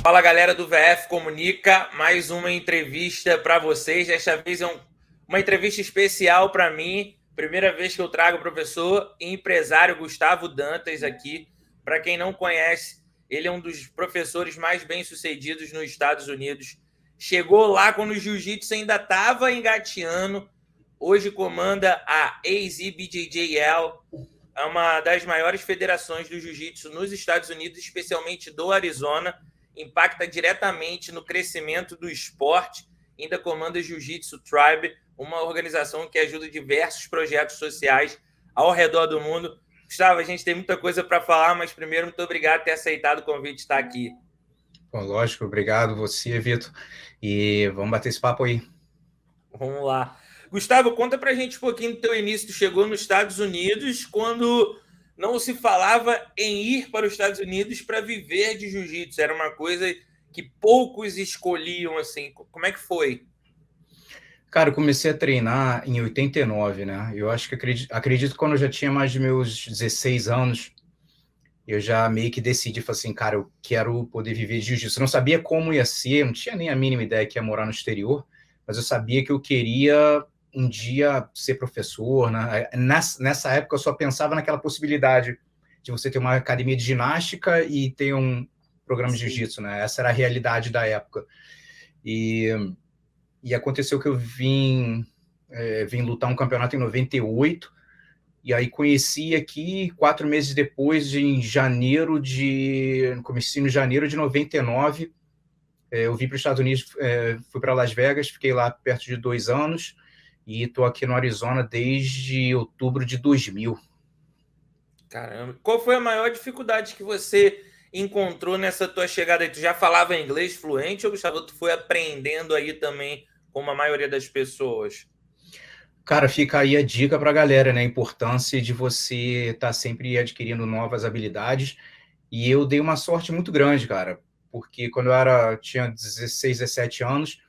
Fala galera do VF Comunica, mais uma entrevista para vocês. Desta vez é uma entrevista especial para mim. Primeira vez que eu trago o professor e empresário Gustavo Dantas aqui. Para quem não conhece, ele é um dos professores mais bem-sucedidos nos Estados Unidos. Chegou lá quando o jiu-jitsu ainda estava engateando. Hoje comanda a AZBJJL, é uma das maiores federações do jiu-jitsu nos Estados Unidos, especialmente do Arizona. Impacta diretamente no crescimento do esporte. Ainda comanda Jiu-Jitsu Tribe, uma organização que ajuda diversos projetos sociais ao redor do mundo. Gustavo, a gente tem muita coisa para falar, mas primeiro, muito obrigado por ter aceitado o convite de estar aqui. Bom, lógico, obrigado você, Vitor. E vamos bater esse papo aí. Vamos lá. Gustavo, conta pra gente um pouquinho do teu início. Tu chegou nos Estados Unidos quando não se falava em ir para os Estados Unidos para viver de jiu-jitsu. Era uma coisa que poucos escolhiam, assim. Como é que foi? Cara, eu comecei a treinar em 89, né? Eu acho que acredito que quando eu já tinha mais de meus 16 anos, eu já meio que decidi, falei assim, cara, eu quero poder viver de jiu-jitsu. Eu não sabia como ia ser, não tinha nem a mínima ideia que ia morar no exterior, mas eu sabia que eu queria um dia ser professor, né? Nessa época eu só pensava naquela possibilidade de você ter uma academia de ginástica e ter um programa de Sim. jiu-jitsu, né? Essa era a realidade da época. E aconteceu que eu vim lutar um campeonato em 98, e aí conheci aqui 4 meses depois, no comecinho de janeiro de 99, eu vim para os Estados Unidos, fui para Las Vegas, fiquei lá perto de 2 anos, e estou aqui no Arizona desde outubro de 2000. Caramba. Qual foi a maior dificuldade que você encontrou nessa tua chegada aí? Tu já falava inglês fluente ou, Gustavo, tu foi aprendendo aí também, como a maioria das pessoas? Cara, fica aí a dica para a galera, né? A importância de você estar sempre adquirindo novas habilidades. E eu dei uma sorte muito grande, cara, porque quando tinha 16, 17 anos,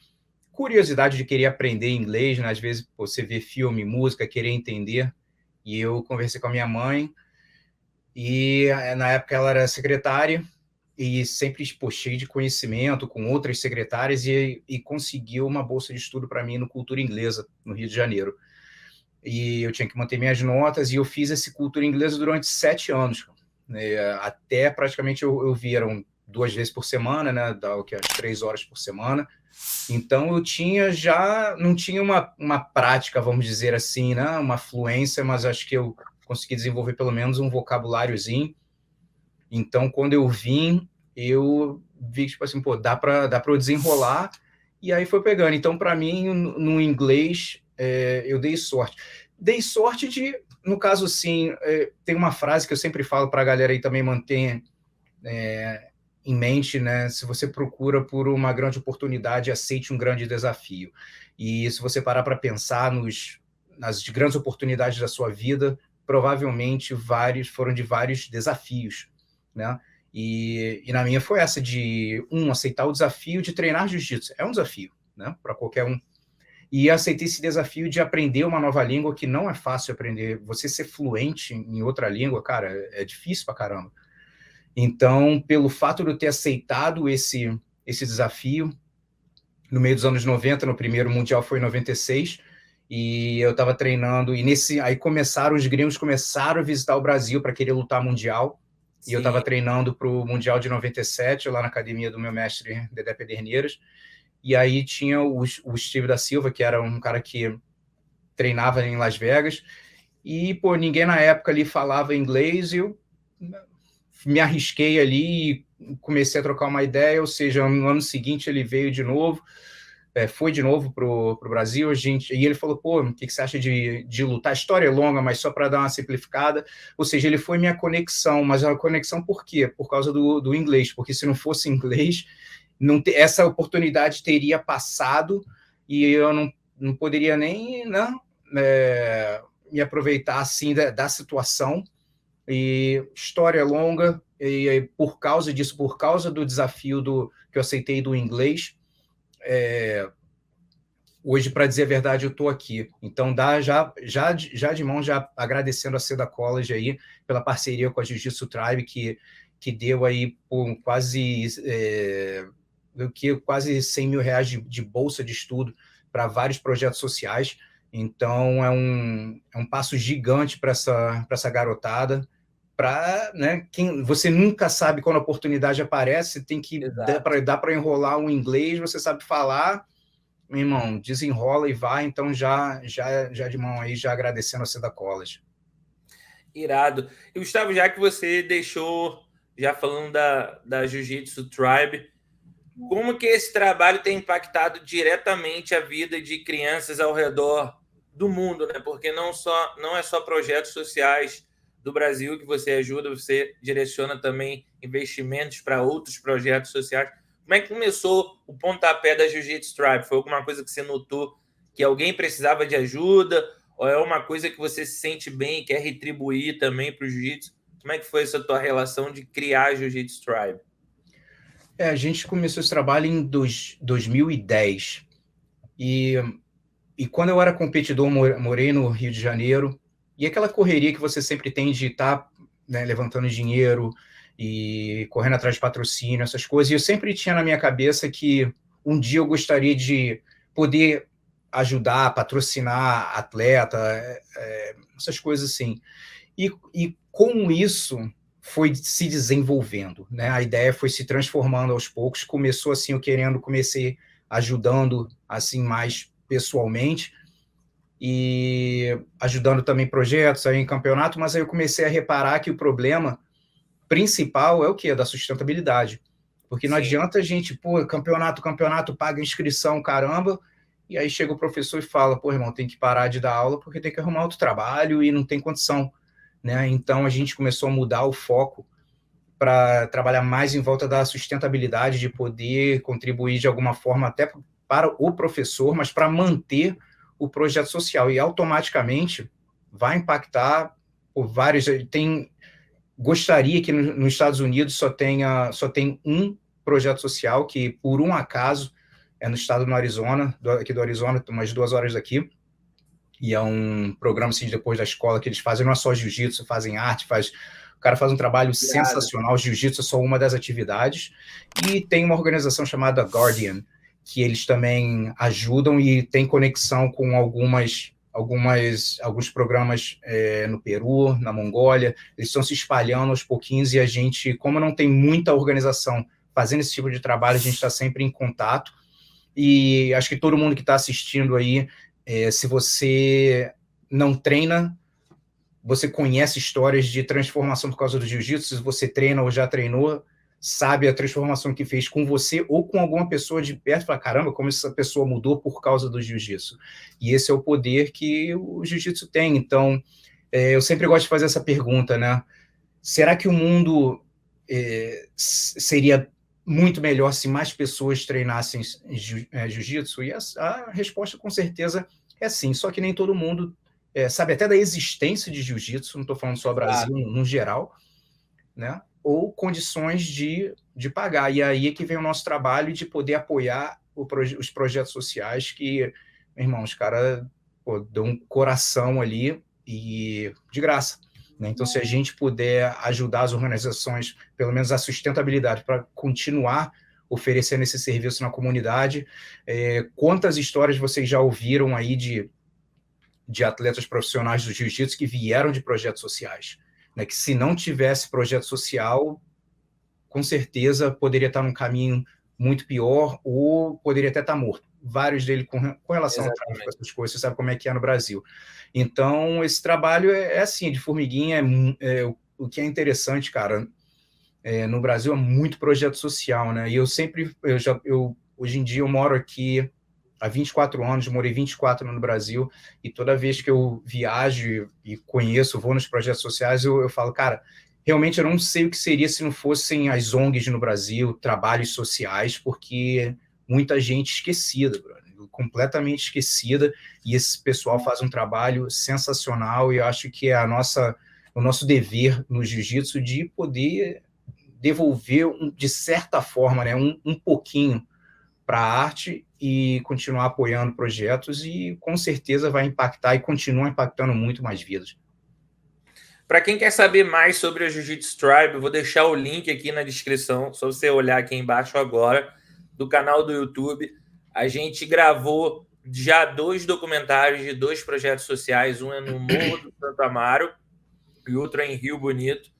curiosidade de querer aprender inglês, né? Às vezes você vê filme, música, querer entender. E eu conversei com a minha mãe, e na época ela era secretária, e sempre cheio de conhecimento com outras secretárias, e conseguiu uma bolsa de estudo para mim no Cultura Inglesa, no Rio de Janeiro. E eu tinha que manter minhas notas, e eu fiz esse Cultura Inglesa durante 7 anos, né? Até praticamente eu vi, eram 2 vezes por semana, né? Dá o que, as 3 horas por semana. Então eu não tinha uma prática, vamos dizer assim, né? Uma fluência, mas acho que eu consegui desenvolver pelo menos um vocabuláriozinho. Então quando eu vim, eu vi que, tipo assim, pô, dá para eu desenrolar, e aí foi pegando. Então, para mim, no inglês, eu dei sorte. Dei sorte de, no caso, sim, tem uma frase que eu sempre falo para a galera aí também manter em mente, né? Se você procura por uma grande oportunidade, aceite um grande desafio. E se você parar para pensar nas grandes oportunidades da sua vida, provavelmente foram de vários desafios, né? E na minha foi essa de, aceitar o desafio de treinar jiu-jitsu. É um desafio, né? Para qualquer um. E aceitei esse desafio de aprender uma nova língua, que não é fácil aprender. Você ser fluente em outra língua, cara, é difícil pra caramba. Então, pelo fato de eu ter aceitado esse desafio, no meio dos anos 90, no primeiro Mundial foi em 96, e eu estava treinando, e aí os gringos começaram a visitar o Brasil para querer lutar Mundial, e eu estava Sim. treinando para o Mundial de 97, lá na academia do meu mestre, Dedé Pederneiras, e aí tinha o Steve da Silva, que era um cara que treinava em Las Vegas, e, pô, ninguém na época ali falava inglês, e eu me arrisquei ali e comecei a trocar uma ideia, ou seja, no ano seguinte ele veio de novo, foi de novo pro Brasil, e ele falou, pô, o que você acha de lutar? A história é longa, mas só para dar uma simplificada, ou seja, ele foi minha conexão, mas a conexão por quê? Por causa do inglês, porque se não fosse inglês, essa oportunidade teria passado, e eu não poderia nem, né, me aproveitar assim da situação. E história longa, e por causa disso, por causa do desafio que eu aceitei do inglês, hoje, para dizer a verdade, eu estou aqui. Então, já de mão, já agradecendo a Seda College aí pela parceria com a Jiu-Jitsu Tribe, que que deu aí por quase 100 mil reais de bolsa de estudo para vários projetos sociais. Então, é um passo gigante para essa garotada. Né, você nunca sabe quando a oportunidade aparece, tem que dar para enrolar um inglês, você sabe falar, meu irmão, desenrola e vai. Então, já de mão aí, já agradecendo a Seda College. Irado. E Gustavo, já que você deixou, já falando da Jiu-Jitsu Tribe, como que esse trabalho tem impactado diretamente a vida de crianças ao redor do mundo, né? Porque não é só projetos sociais do Brasil que você ajuda, você direciona também investimentos para outros projetos sociais. Como é que começou o pontapé da Jiu-Jitsu Tribe? Foi alguma coisa que você notou que alguém precisava de ajuda? Ou é uma coisa que você se sente bem e quer retribuir também para o Jiu-Jitsu? Como é que foi essa tua relação de criar a Jiu-Jitsu Tribe? A gente começou esse trabalho em 2010. E quando eu era competidor, morei no Rio de Janeiro. E aquela correria que você sempre tem de estar, né, levantando dinheiro e correndo atrás de patrocínio, essas coisas. E eu sempre tinha na minha cabeça que um dia eu gostaria de poder ajudar, patrocinar atleta, essas coisas assim. E com isso foi se desenvolvendo, né? A ideia foi se transformando aos poucos. Começou assim, comecei ajudando assim mais pessoalmente e ajudando também projetos aí em campeonato, mas aí eu comecei a reparar que o problema principal é o quê? Da sustentabilidade. Porque não adianta a gente, campeonato paga inscrição, caramba, e aí chega o professor e fala, irmão, tem que parar de dar aula porque tem que arrumar outro trabalho e não tem condição, né? Então a gente começou a mudar o foco para trabalhar mais em volta da sustentabilidade, de poder contribuir de alguma forma até para o professor, mas para manter o projeto social. E automaticamente vai impactar por vários... Gostaria que nos Estados Unidos só tem um projeto social, que por um acaso é no estado do Arizona, aqui do Arizona, umas 2 horas daqui, e é um programa assim, depois da escola que eles fazem, não é só jiu-jitsu, fazem arte, o cara faz um trabalho sensacional. Jiu-jitsu é só uma das atividades. E tem uma organização chamada Guardian, que eles também ajudam e tem conexão com alguns programas no Peru, na Mongólia. Eles estão se espalhando aos pouquinhos e a gente, como não tem muita organização fazendo esse tipo de trabalho, a gente está sempre em contato. E acho que todo mundo que está assistindo aí, se você não treina, você conhece histórias de transformação por causa do jiu-jitsu, se você treina ou já treinou, sabe a transformação que fez com você ou com alguma pessoa de perto, fala, caramba, como essa pessoa mudou por causa do jiu-jitsu. E esse é o poder que o jiu-jitsu tem. Então, eu sempre gosto de fazer essa pergunta, né? Será que o mundo seria muito melhor se mais pessoas treinassem jiu-jitsu? E a resposta, com certeza, é sim. Só que nem todo mundo sabe até da existência de jiu-jitsu, não estou falando só Brasil, no geral, né? Ou condições de pagar. E aí é que vem o nosso trabalho de poder apoiar os projetos sociais que, meu irmão, os caras dão um coração ali e de graça. Né? Então, se a gente puder ajudar as organizações, pelo menos a sustentabilidade, para continuar oferecendo esse serviço na comunidade, quantas histórias vocês já ouviram aí de atletas profissionais do jiu-jitsu que vieram de projetos sociais, né? Que se não tivesse projeto social, com certeza poderia estar num caminho muito pior ou poderia até estar morto. Vários deles com relação ao tráfico, essas coisas, você sabe como é que é no Brasil. Então, esse trabalho é assim, de formiguinha, o que é interessante, cara, no Brasil é muito projeto social, né? E hoje em dia eu moro aqui há 24 anos, morei 24 anos no Brasil, e toda vez que eu viajo e conheço, vou nos projetos sociais, eu falo, cara, realmente eu não sei o que seria se não fossem as ONGs no Brasil, trabalhos sociais, porque muita gente esquecida, brother, completamente esquecida, e esse pessoal faz um trabalho sensacional, e eu acho que é o nosso dever no jiu-jitsu de poder devolver, de certa forma, né, um pouquinho para a arte e continuar apoiando projetos, e com certeza vai impactar e continua impactando muito mais vidas. Para quem quer saber mais sobre a Jiu-Jitsu Tribe, eu vou deixar o link aqui na descrição, só você olhar aqui embaixo agora, do canal do YouTube. A gente gravou já 2 documentários de 2 projetos sociais, um é no Morro do Santo Amaro e outro é em Rio Bonito.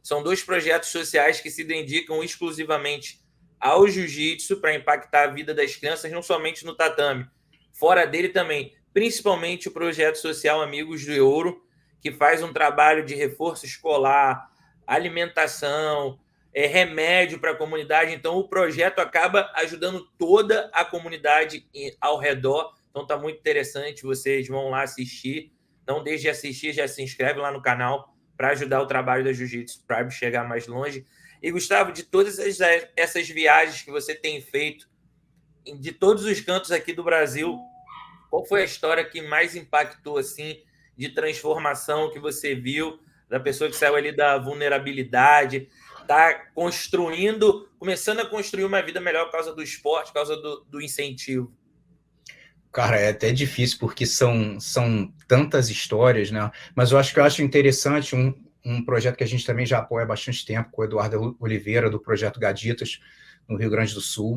São 2 projetos sociais que se dedicam exclusivamente ao jiu-jitsu para impactar a vida das crianças, não somente no tatame, fora dele também, principalmente o projeto social Amigos do Ouro, que faz um trabalho de reforço escolar, alimentação, remédio para a comunidade. Então, o projeto acaba ajudando toda a comunidade ao redor. Então, está muito interessante. Vocês vão lá assistir. Não deixe de assistir, já se inscreve lá no canal para ajudar o trabalho da Jiu-Jitsu Tribe chegar mais longe. E, Gustavo, de todas essas viagens que você tem feito, de todos os cantos aqui do Brasil, qual foi a história que mais impactou, assim, de transformação que você viu, da pessoa que saiu ali da vulnerabilidade, está começando a construir uma vida melhor por causa do esporte, por causa do incentivo? Cara, é até difícil porque são tantas histórias, né? Mas eu acho interessante um projeto que a gente também já apoia há bastante tempo, com o Eduardo Oliveira, do Projeto Gaditas, no Rio Grande do Sul,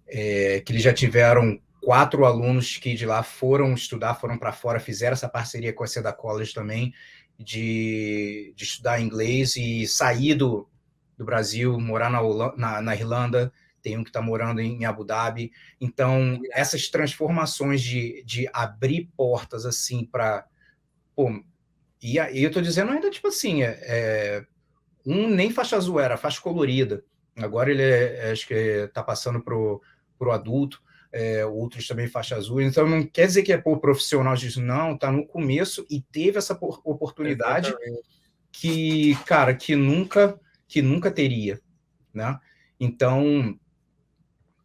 que eles já tiveram 4 alunos que de lá foram estudar, foram para fora, fizeram essa parceria com a Seda College também, de estudar inglês e sair do Brasil, morar na Irlanda, tem um que está morando em Abu Dhabi. Então, essas transformações de abrir portas assim para. E eu estou dizendo ainda, tipo assim, um nem faixa azul era, faixa colorida. Agora ele acho que está passando para o adulto, outros também faixa azul. Então, não quer dizer que é profissional disso, não, está no começo e teve essa oportunidade. Exatamente. Cara, que nunca teria, né? Então,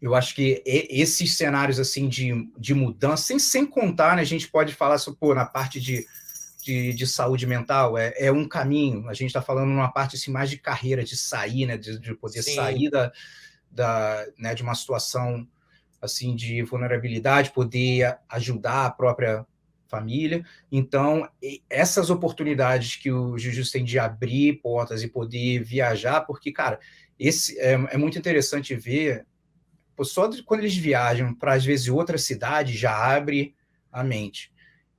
eu acho que esses cenários assim de mudança, sem contar, né, a gente pode falar na parte de saúde mental, é um caminho. A gente está falando numa parte assim, mais de carreira, de sair, né, de poder Sim. sair né, de uma situação assim de vulnerabilidade, poder ajudar a própria família. Então, essas oportunidades que o Jiu-Jitsu tem de abrir portas e poder viajar, porque, cara, esse é muito interessante ver, só quando eles viajam para, às vezes, outra cidade, já abre a mente.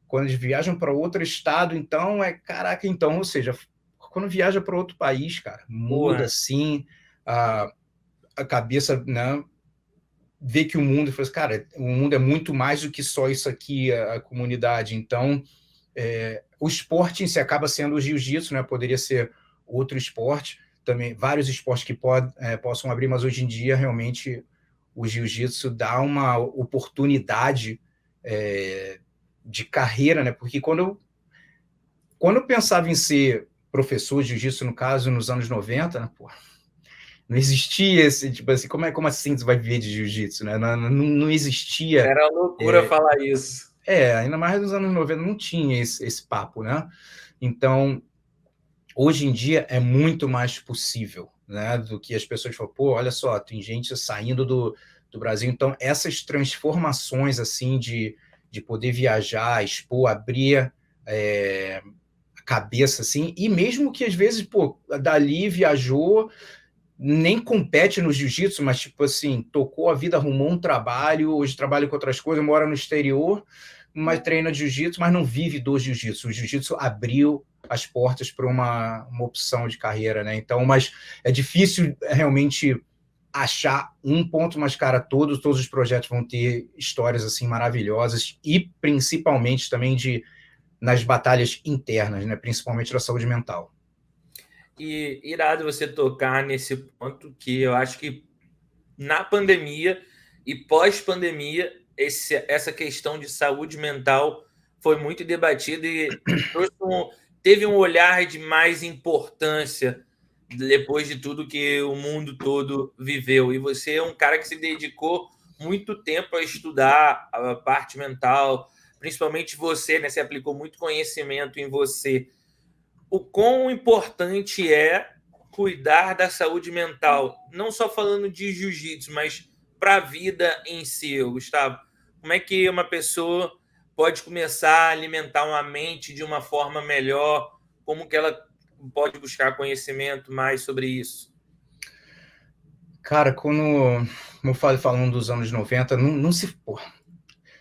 Quando eles viajam para outro estado, então, caraca, então, ou seja, quando viaja para outro país, cara, muda, assim, a cabeça, né? Ver que o mundo, cara, o mundo é muito mais do que só isso aqui, a comunidade. Então, o esporte em si acaba sendo o jiu-jitsu, né? Poderia ser outro esporte, também vários esportes que possam abrir, mas hoje em dia, realmente, o jiu-jitsu dá uma oportunidade de carreira, né? Porque quando eu pensava em ser professor de jiu-jitsu, no caso, nos anos 90, né, pô, não existia esse, tipo assim, como assim você vai viver de jiu-jitsu, né? Não existia. Era loucura falar isso. Ainda mais nos anos 90 não tinha esse papo, né? Então, hoje em dia é muito mais possível, né? Do que as pessoas falam, pô, olha só, tem gente saindo do Brasil. Então, essas transformações, assim, de poder viajar, expor, abrir a cabeça, assim, e mesmo que às vezes, pô, dali viajou, nem compete no jiu-jitsu, mas, tipo assim, tocou a vida, arrumou um trabalho, hoje trabalha com outras coisas, mora no exterior, mas treina jiu-jitsu, mas não vive do jiu-jitsu. O jiu-jitsu abriu as portas para uma opção de carreira, né? Então, mas é difícil realmente achar um ponto, mas, cara, todos os projetos vão ter histórias, assim, maravilhosas e, principalmente, também nas batalhas internas, né? Principalmente da saúde mental. E irado você tocar nesse ponto, que eu acho que na pandemia e pós-pandemia essa questão de saúde mental foi muito debatida e teve um olhar de mais importância depois de tudo que o mundo todo viveu. E você é um cara que se dedicou muito tempo a estudar a parte mental, principalmente você, né? Você aplicou muito conhecimento em você. O quão importante é cuidar da saúde mental, não só falando de jiu-jitsu, mas para a vida em si, Gustavo. Como é que uma pessoa pode começar a alimentar uma mente de uma forma melhor? Como que ela pode buscar conhecimento mais sobre isso? Cara, como eu falando dos anos 90, não se...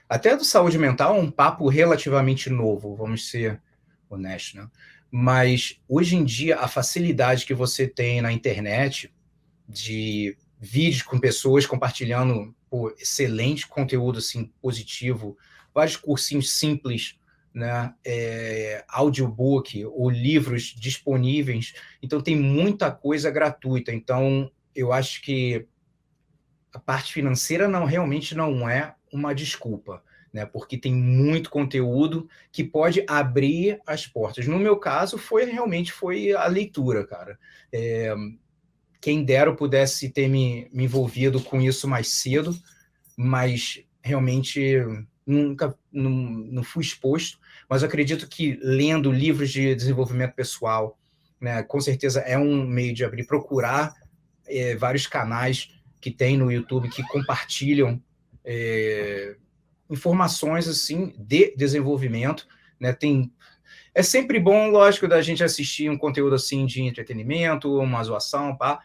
Até do saúde mental é um papo relativamente novo, vamos ser honestos, né? Mas hoje em dia, a facilidade que você tem na internet de vídeos com pessoas compartilhando excelente conteúdo assim, positivo, vários cursinhos simples, né? Audiobook ou livros disponíveis. Então, tem muita coisa gratuita. Então, eu acho que a parte financeira realmente não é uma desculpa, né? Porque tem muito conteúdo que pode abrir as portas. No meu caso, realmente foi a leitura, cara. Quem dera eu pudesse ter me envolvido com isso mais cedo, mas realmente nunca não fui exposto. Mas eu acredito que lendo livros de desenvolvimento pessoal, né, com certeza é um meio de abrir, procurar vários canais que tem no YouTube que compartilham informações assim de desenvolvimento, né? É sempre bom, lógico, da gente assistir um conteúdo assim de entretenimento, uma zoação, pá,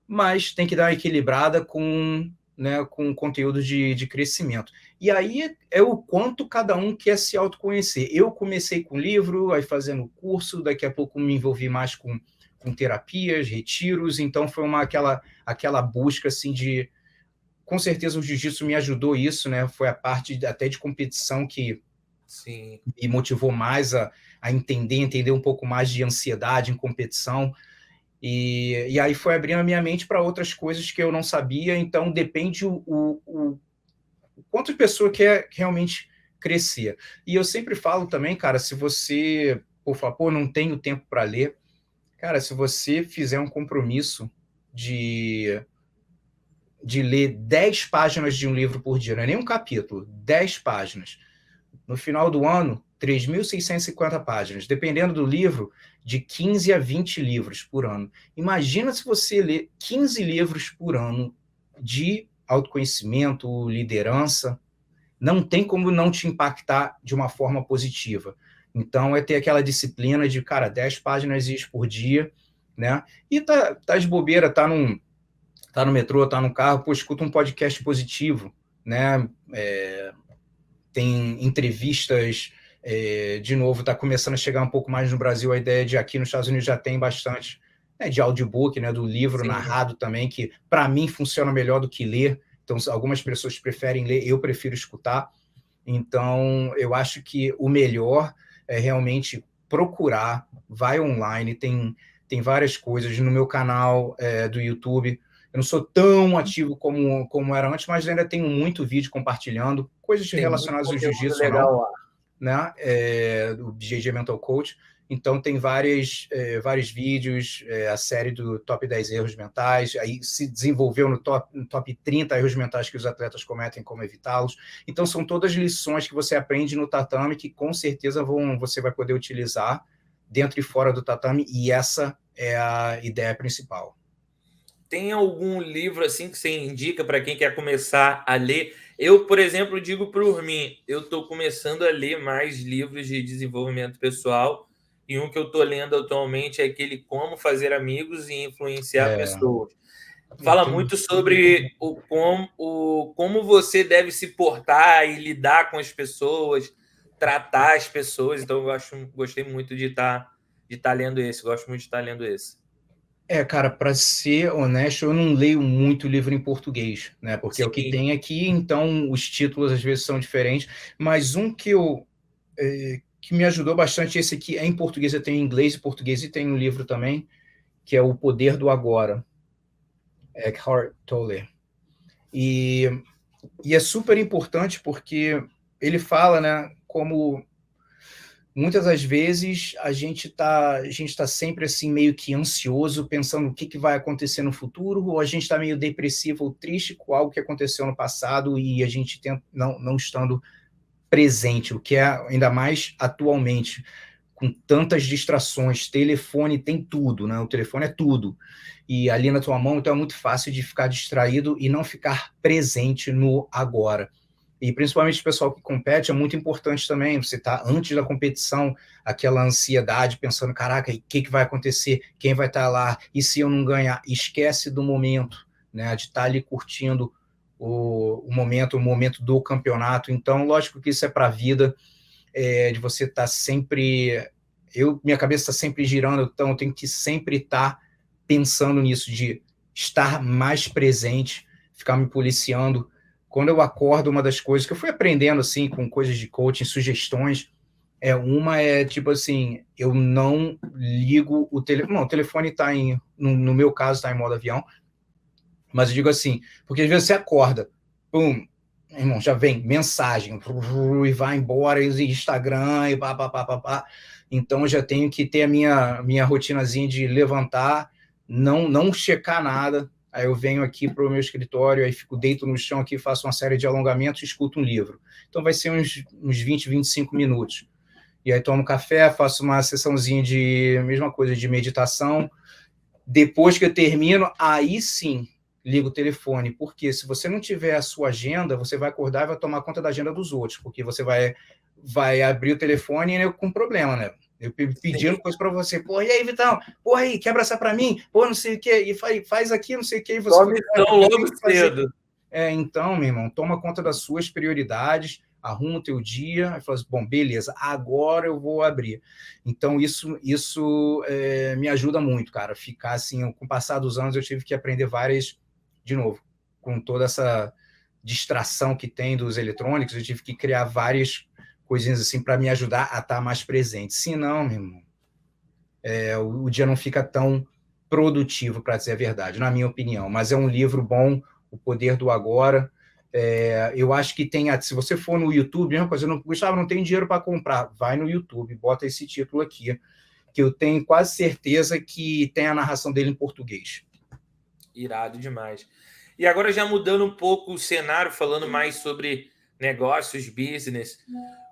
mas tem que dar uma equilibrada com, né, com conteúdo de crescimento. E aí é o quanto cada um quer se autoconhecer. Eu comecei com livro, aí fazendo curso, daqui a pouco me envolvi mais com terapias, retiros, então foi aquela busca assim de... Com certeza o jiu-jitsu me ajudou isso, né? Foi a parte até de competição que Sim. me motivou mais a entender um pouco mais de ansiedade em competição. E aí foi abrindo a minha mente para outras coisas que eu não sabia, então depende o quanto a pessoa quer realmente crescer. E eu sempre falo também, cara, se você fala, não tenho tempo para ler, cara, se você fizer um compromisso de ler 10 páginas de um livro por dia, não é nem um capítulo, 10 páginas. No final do ano, 3.650 páginas, dependendo do livro, de 15 a 20 livros por ano. Imagina se você lê 15 livros por ano de autoconhecimento, liderança, não tem como não te impactar de uma forma positiva. Então, é ter aquela disciplina de, cara, 10 páginas por dia, né? E tá de bobeira, tá no metrô, tá no carro, escuta um podcast positivo, né? Tem entrevistas, de novo, está começando a chegar um pouco mais no Brasil a ideia de aqui nos Estados Unidos já tem bastante, né, de audiobook, né, do livro Sim. narrado também, que para mim funciona melhor do que ler. Então, algumas pessoas preferem ler, eu prefiro escutar. Então, eu acho que o melhor é realmente procurar, vai online, tem várias coisas no meu canal do YouTube. Eu não sou tão ativo como era antes, mas ainda tenho muito vídeo compartilhando, coisas relacionadas ao jiu-jitsu ou não, né? O GG Mental Coach. Então, tem vários vídeos, a série do Top 10 Erros Mentais, aí se desenvolveu no top 30 erros mentais que os atletas cometem, como evitá-los. Então, são todas lições que você aprende no tatame que, com certeza, você vai poder utilizar dentro e fora do tatame, e essa é a ideia principal. Tem algum livro assim que você indica para quem quer começar a ler? Eu, por exemplo, digo por mim, eu estou começando a ler mais livros de desenvolvimento pessoal, e um que eu estou lendo atualmente é aquele Como Fazer Amigos e Influenciar Pessoas. Fala muito sobre como você deve se portar e lidar com as pessoas, tratar as pessoas. Então, gostei muito de estar lendo esse. Gosto muito de estar lendo esse. Cara, para ser honesto, eu não leio muito livro em português, né? Porque é o que tem aqui, então os títulos às vezes são diferentes. Mas um que me ajudou bastante, esse aqui é em português, eu tenho em inglês e português, e tem um livro também, que é O Poder do Agora, Eckhart Tolle. E é super importante porque ele fala, né, como muitas das vezes a gente tá sempre assim meio que ansioso, pensando o que vai acontecer no futuro, ou a gente está meio depressivo ou triste com algo que aconteceu no passado e a gente não estando presente, o que é ainda mais atualmente, com tantas distrações, telefone tem tudo, né? O telefone é tudo. E ali na tua mão, então é muito fácil de ficar distraído e não ficar presente no agora. e principalmente o pessoal que compete, é muito importante também. Você tá antes da competição, aquela ansiedade, pensando, caraca, o que vai acontecer? Quem vai estar lá? E se eu não ganhar? Esquece do momento, né? De estar ali curtindo o momento do campeonato. Então, lógico que isso é para a vida, de você estar sempre... minha cabeça está sempre girando, então eu tenho que sempre estar pensando nisso, de estar mais presente, ficar me policiando. Quando eu acordo, uma das coisas que eu fui aprendendo, assim, com coisas de coaching, sugestões, uma é, tipo assim, eu não ligo o telefone. Não, o telefone está no meu caso, está em modo avião, mas eu digo assim, porque às vezes você acorda, pum, irmão, já vem mensagem, e vai embora, e Instagram, e pá, pá, pá, pá, pá. Então eu já tenho que ter a minha rotinazinha de levantar, não checar nada. Aí eu venho aqui para o meu escritório, aí deito no chão aqui, faço uma série de alongamentos e escuto um livro. Então vai ser uns 20, 25 minutos. E aí tomo café, faço uma sessãozinha mesma coisa, de meditação. Depois que eu termino, aí sim, ligo o telefone. Porque se você não tiver a sua agenda, você vai acordar e vai tomar conta da agenda dos outros, porque você vai abrir o telefone, né, com problema, né? Eu pedindo coisa para você, pô, e aí, Vitão? Pô, aí, quebra essa para mim? Pô, não sei o quê, e faz aqui, não sei o quê, e você... Missão logo cedo. Então, meu irmão, toma conta das suas prioridades, arruma o teu dia, e fala assim, bom, beleza, agora eu vou abrir. Então, isso me ajuda muito, cara, ficar assim, com o passar dos anos, eu tive que aprender várias, de novo, com toda essa distração que tem dos eletrônicos, eu tive que criar várias coisinhas assim para me ajudar a estar mais presente. Senão, meu irmão, o dia não fica tão produtivo, para dizer a verdade, na minha opinião. Mas é um livro bom, O Poder do Agora. Eu acho que tem, se você for no YouTube, mesma coisa, Gustavo, não tem dinheiro para comprar, vai no YouTube, bota esse título aqui, que eu tenho quase certeza que tem a narração dele em português. Irado demais. E agora já mudando um pouco o cenário, falando mais sobre negócios, business,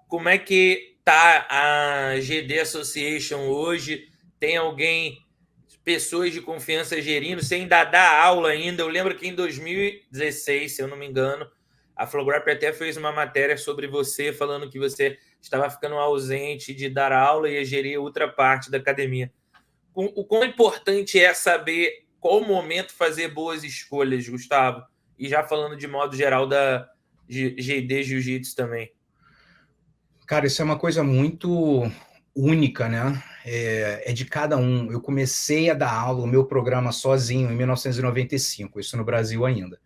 como é que tá a GD Association hoje? Tem alguém, pessoas de confiança gerindo? Você ainda dá aula ainda? Eu lembro que em 2016, se eu não me engano, a Flowgrap até fez uma matéria sobre você, falando que você estava ficando ausente de dar aula e ia gerir outra parte da academia. O quão importante é saber qual momento fazer boas escolhas, Gustavo? E já falando de modo geral da GD Jiu-Jitsu também. Cara, isso é uma coisa muito única, né? É de cada um. Eu comecei a dar aula, o meu programa sozinho, em 1995, isso no Brasil ainda.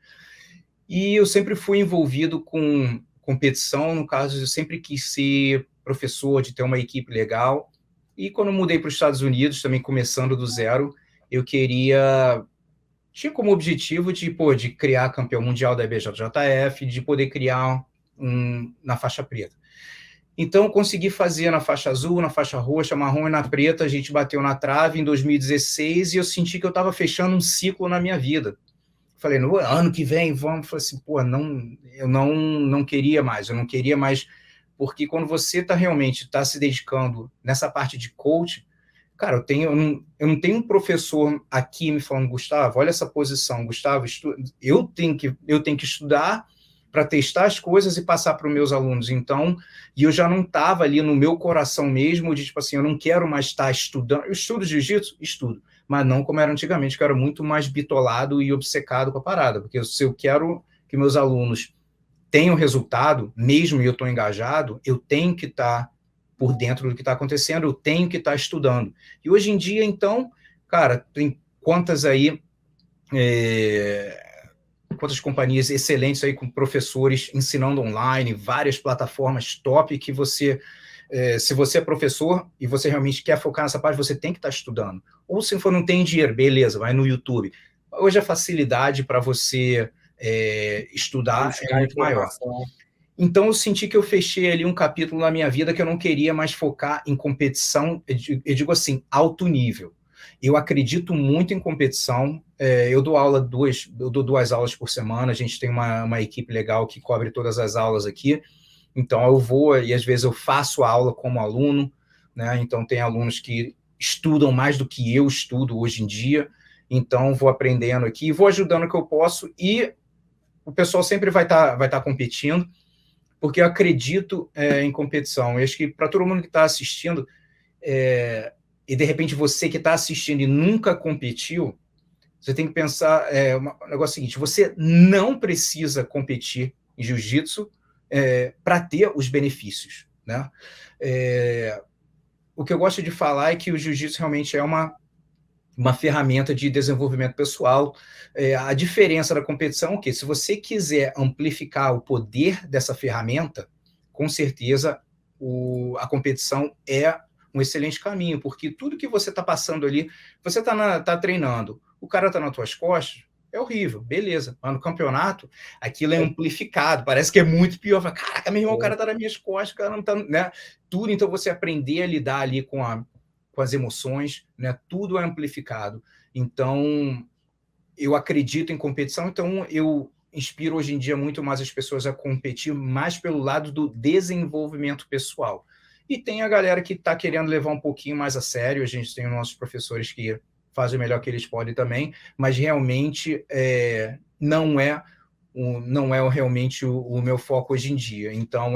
E eu sempre fui envolvido com competição, no caso, eu sempre quis ser professor, de ter uma equipe legal. E quando eu mudei para os Estados Unidos, também começando do zero, eu tinha como objetivo de criar campeão mundial da IBJJF, de poder criar na faixa preta. Então, eu consegui fazer na faixa azul, na faixa roxa, marrom e na preta. A gente bateu na trave em 2016 e eu senti que eu estava fechando um ciclo na minha vida. Falei, no ano que vem, vamos. Falei assim, pô, eu não queria mais. Eu não queria mais, porque quando você realmente está se dedicando nessa parte de coach, cara, eu não tenho um professor aqui me falando, Gustavo, olha essa posição, Gustavo, eu tenho que estudar para testar as coisas e passar para os meus alunos. Então, e eu já não estava ali no meu coração mesmo, de tipo assim, eu não quero mais estar estudando. Eu estudo jiu-jitsu? Estudo. Mas não como era antigamente, que eu era muito mais bitolado e obcecado com a parada. Porque se eu quero que meus alunos tenham resultado, mesmo eu estou engajado, eu tenho que estar por dentro do que está acontecendo, eu tenho que estar estudando. E hoje em dia, então, cara, tem quantas companhias excelentes aí com professores ensinando online, várias plataformas top que você, se você é professor e você realmente quer focar nessa parte, você tem que estar estudando. Ou se for não tem dinheiro, beleza, vai no YouTube. Hoje a facilidade para você estudar é muito maior. Então eu senti que eu fechei ali um capítulo na minha vida que eu não queria mais focar em competição, eu digo assim, alto nível. Eu acredito muito em competição. Eu dou duas aulas por semana. A gente tem uma equipe legal que cobre todas as aulas aqui. Então eu vou e às vezes eu faço a aula como aluno, né? Então tem alunos que estudam mais do que eu estudo hoje em dia. Então vou aprendendo aqui, vou ajudando o que eu posso e o pessoal sempre vai tá competindo. porque eu acredito em competição. Eu acho que para todo mundo que está assistindo, e de repente você que está assistindo e nunca competiu, você tem que pensar o negócio seguinte: você não precisa competir em jiu-jitsu para ter os benefícios, né? O que eu gosto de falar é que o jiu-jitsu realmente é uma ferramenta de desenvolvimento pessoal. A diferença da competição é que, se você quiser amplificar o poder dessa ferramenta, com certeza a competição é um excelente caminho, porque tudo que você está passando ali, você está treinando, o cara está nas tuas costas, é horrível, beleza. Mas no campeonato, aquilo é amplificado, parece que é muito pior. Fala, caraca, meu irmão, o cara está nas minhas costas, o cara não está, né? Tudo, então você aprender a lidar ali com as emoções, né? Tudo é amplificado. Então, eu acredito em competição, então eu inspiro hoje em dia muito mais as pessoas a competir mais pelo lado do desenvolvimento pessoal. E tem a galera que está querendo levar um pouquinho mais a sério, a gente tem os nossos professores que fazem o melhor que eles podem também, mas realmente não é realmente o meu foco hoje em dia. Então,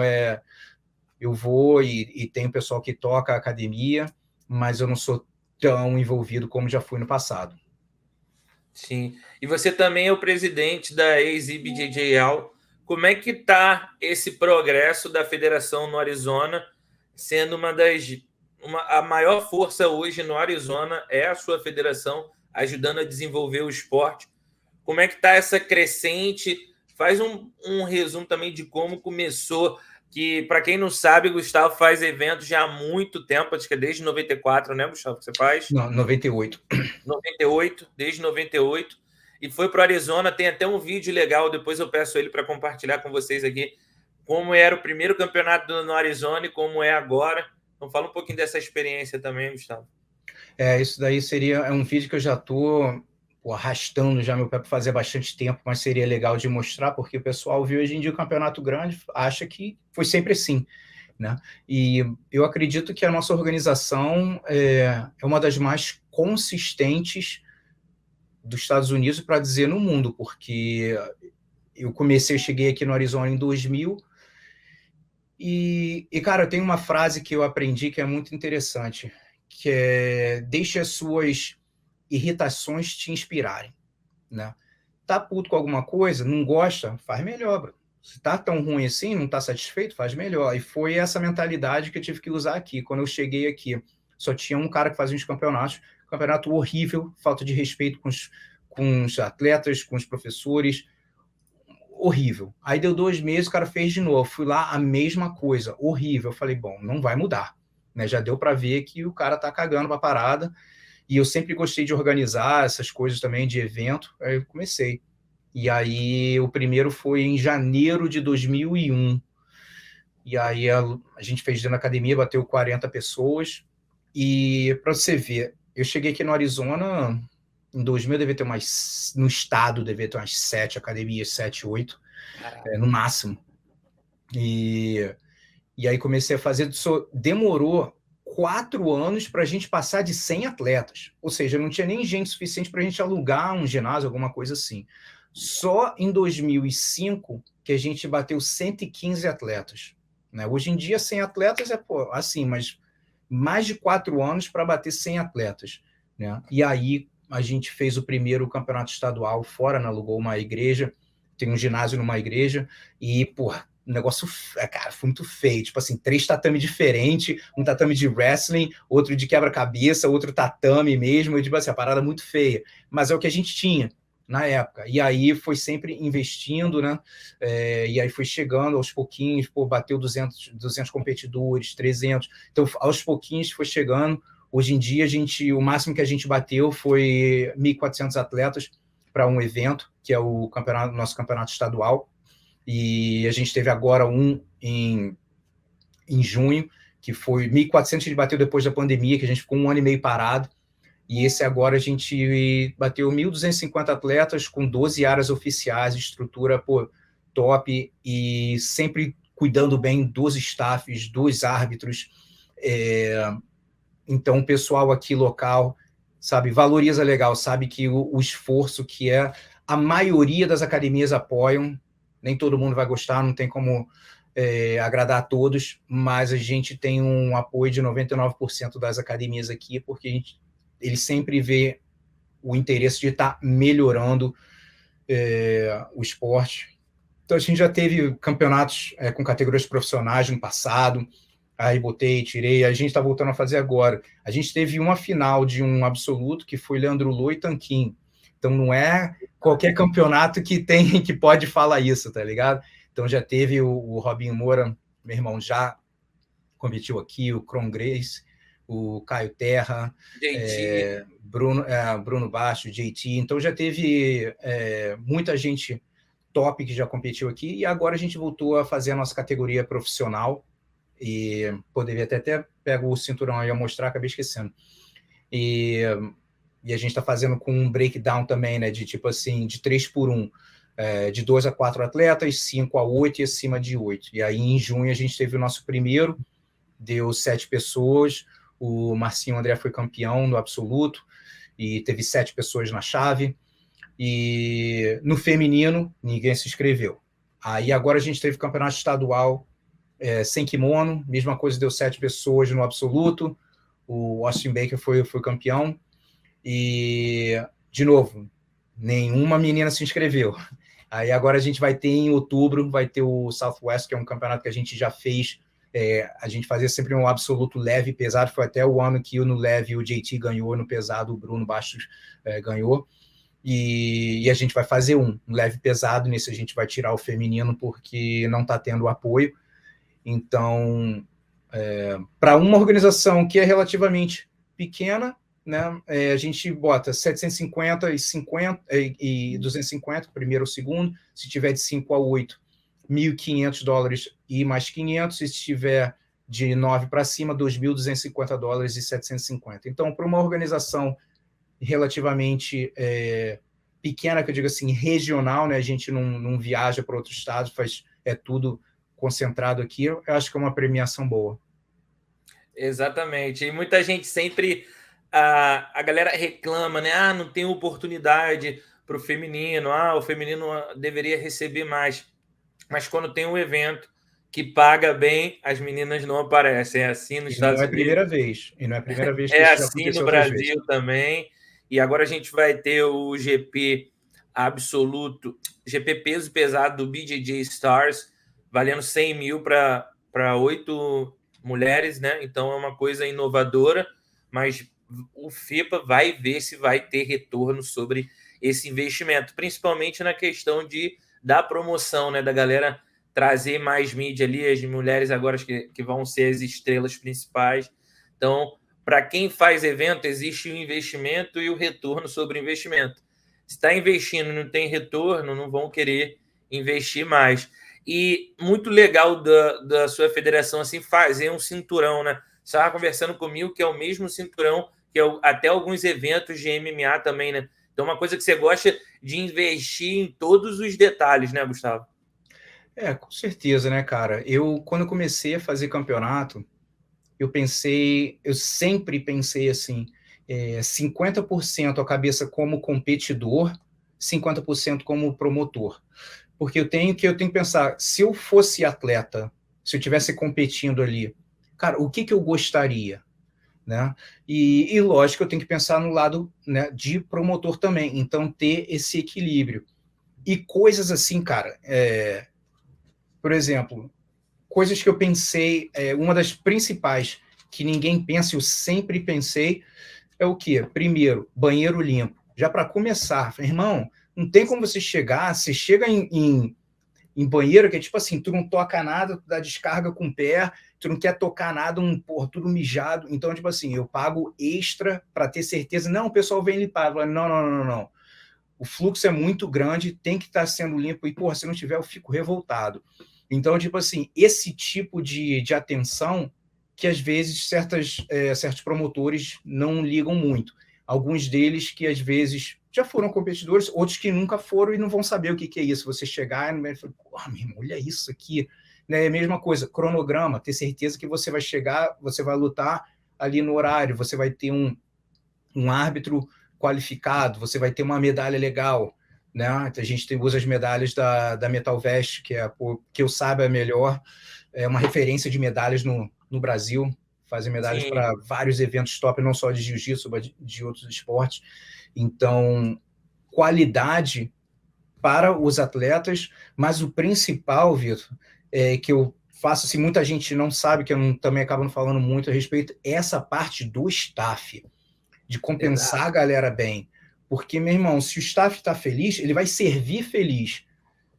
eu vou e tem o pessoal que toca a academia, mas eu não sou tão envolvido como já fui no passado. Sim. E você também é o presidente da AZBJJL. Como é que está esse progresso da federação no Arizona, sendo a maior força hoje no Arizona é a sua federação, ajudando a desenvolver o esporte? Como é que está essa crescente? Faz um resumo também de como começou, que, para quem não sabe, Gustavo faz eventos já há muito tempo, acho que é desde 94, né, Gustavo, que você faz? Não, 98. 98, desde 98, e foi para o Arizona. Tem até um vídeo legal, depois eu peço ele para compartilhar com vocês aqui, como era o primeiro campeonato no Arizona e como é agora. Então fala um pouquinho dessa experiência também, Gustavo. Isso daí seria um vídeo que eu já estou arrastando já meu pé para fazer há bastante tempo, mas seria legal de mostrar, porque o pessoal viu hoje em dia o campeonato grande, acha que foi sempre assim, né? E eu acredito que a nossa organização é uma das mais consistentes dos Estados Unidos, para dizer no mundo, porque eu cheguei aqui no Arizona em 2000, cara, tem uma frase que eu aprendi que é muito interessante, que é: deixe as suas irritações te inspirarem, né? Tá puto com alguma coisa, não gosta, faz melhor, bro. Se tá tão ruim assim, não tá satisfeito, faz melhor. E foi essa mentalidade que eu tive que usar aqui. Quando eu cheguei aqui, só tinha um cara que fazia os campeonato horrível, falta de respeito com os atletas, com os professores, horrível. Aí deu 2 meses, o cara fez de novo. Fui lá, a mesma coisa, horrível. Eu falei, bom, não vai mudar, né? Já deu para ver que o cara tá cagando pra parada. E eu sempre gostei de organizar essas coisas também, de evento. Aí eu comecei. E aí o primeiro foi em janeiro de 2001. E aí a gente fez dentro da academia, bateu 40 pessoas. E para você ver, eu cheguei aqui no Arizona em 2000, deve ter no estado deve ter umas 7 academias, 7, 8, no máximo. E aí comecei a fazer, demorou 4 anos para a gente passar de 100 atletas. Ou seja, não tinha nem gente suficiente para a gente alugar um ginásio, alguma coisa assim. Só em 2005 que a gente bateu 115 atletas, né? Hoje em dia, 100 atletas assim, mas mais de 4 anos para bater 100 atletas, né? E aí a gente fez o primeiro campeonato estadual fora, né? Alugou uma igreja, tem um ginásio numa igreja, e, o negócio, cara, foi muito feio. Tipo assim, 3 tatames diferentes, um tatame de wrestling, outro de quebra-cabeça, outro tatame mesmo, tipo assim, a parada muito feia. Mas é o que a gente tinha na época. E aí foi sempre investindo, né? E aí foi chegando aos pouquinhos, bateu 200 competidores, 300. Então, aos pouquinhos foi chegando. Hoje em dia, o máximo que a gente bateu foi 1.400 atletas para um evento, que é o nosso campeonato estadual. E a gente teve agora um em junho, que foi 1.400, a gente bateu depois da pandemia, que a gente ficou 1 ano e meio parado. E esse agora a gente bateu 1.250 atletas com 12 áreas oficiais, estrutura top, e sempre cuidando bem dos staffs, dos árbitros. Então, o pessoal aqui local, sabe, valoriza legal, sabe que o esforço que a maioria das academias apoiam. Nem todo mundo vai gostar, não tem como agradar a todos, mas a gente tem um apoio de 99% das academias aqui, porque ele sempre vê o interesse de estar melhorando o esporte. Então, a gente já teve campeonatos com categorias profissionais no passado, aí botei, tirei, a gente está voltando a fazer agora. A gente teve uma final de um absoluto, que foi Leandro Lô e Tanquinho. Então, não é qualquer campeonato que pode falar isso, tá ligado? Então, já teve o Robinho Moura, meu irmão, já competiu aqui, o Cron Grace, o Caio Terra, Bruno Baixo, JT. Então, já teve muita gente top que já competiu aqui, e agora a gente voltou a fazer a nossa categoria profissional, e poderia até pegar o cinturão aí a mostrar, acabei esquecendo. E a gente está fazendo com um breakdown também, né, de tipo assim, de 3x1, de 2 a 4 atletas, 5 a 8 e acima de 8. E aí em junho a gente teve o nosso primeiro, deu 7 pessoas, o Marcinho André foi campeão no absoluto, e teve 7 pessoas na chave. E no feminino, ninguém se inscreveu. Aí agora a gente teve campeonato estadual sem kimono, mesma coisa, deu 7 pessoas no absoluto, o Austin Baker foi campeão, e, de novo, nenhuma menina se inscreveu. Aí agora a gente vai ter em outubro, vai ter o Southwest, que é um campeonato que a gente já fez, a gente fazia sempre um absoluto leve e pesado, foi até o ano que no leve o JT ganhou, no pesado o Bruno Bastos ganhou. E a gente vai fazer um leve pesado, nesse a gente vai tirar o feminino porque não está tendo apoio. Então, para uma organização que é relativamente pequena, né, a gente bota 750 e 250, primeiro ou segundo, se tiver de 5 a 8, $1.500 e mais 500, e se tiver de 9 para cima, $2.250 e 750. Então, para uma organização relativamente pequena, que eu digo assim, regional, né? A gente não viaja para outros estados, faz tudo concentrado aqui. Eu acho que é uma premiação boa. Exatamente. E muita gente sempre a galera reclama, né? Não tem oportunidade para o feminino. O feminino deveria receber mais. Mas quando tem um evento que paga bem, as meninas não aparecem. É assim nos Estados Unidos. E não é a primeira vez que é isso já assim aconteceu no Brasil também. E agora a gente vai ter o GP absoluto, GP peso pesado do BJJ Stars, valendo 100 mil para 8 mulheres, né? Então é uma coisa inovadora, mas o FIPA vai ver se vai ter retorno sobre esse investimento, principalmente na questão da promoção, né? Da galera trazer mais mídia ali, as mulheres agora que vão ser as estrelas principais. Então, para quem faz evento, existe o investimento e o retorno sobre o investimento. Se está investindo e não tem retorno, não vão querer investir mais. E muito legal da sua federação assim fazer um cinturão, né? Você estava conversando comigo que é o mesmo cinturão que até alguns eventos de MMA também, né? Então, uma coisa que você gosta de investir em todos os detalhes, né, Gustavo? Com certeza, né, cara? Quando comecei a fazer campeonato, eu sempre pensei assim, 50% a cabeça como competidor, 50% como promotor. Porque eu tenho que pensar, se eu fosse atleta, se eu estivesse competindo ali, cara, o que eu gostaria? Né? E lógico, eu tenho que pensar no lado, né, de promotor também, então ter esse equilíbrio. E coisas assim, cara, por exemplo, coisas que eu pensei, uma das principais que ninguém pensa, eu sempre pensei, é o quê? Primeiro, banheiro limpo. Já para começar, irmão, não tem como você chega em banheiro que é tipo assim, tu não toca nada, tu dá descarga com o pé, tu não quer tocar nada, tudo mijado. Então, tipo assim, eu pago extra para ter certeza. Não, o pessoal vem limpar. Não. O fluxo é muito grande, tem que estar sendo limpo, e, se não tiver, eu fico revoltado. Então, tipo assim, esse tipo de atenção que, às vezes, certos promotores não ligam muito. Alguns deles que, às vezes, já foram competidores, outros que nunca foram e não vão saber o que é isso. Você chegar e falar, meu irmão, olha isso aqui. Né? É a mesma coisa, cronograma, ter certeza que você vai chegar, você vai lutar ali no horário, você vai ter um árbitro qualificado, você vai ter uma medalha legal. né? A gente usa as medalhas da Metal Vest, que é, que eu saiba, é melhor, é uma referência de medalhas no Brasil, fazem medalhas Sim, para vários eventos top, não só de jiu-jitsu, mas de outros esportes. Então, qualidade para os atletas, mas o principal, Vitor, é que eu faço, assim, muita gente não sabe, que eu não, também acabo não falando muito a respeito, essa parte do staff, de compensar exato. a galera bem. Porque, meu irmão, se o staff está feliz, ele vai servir feliz.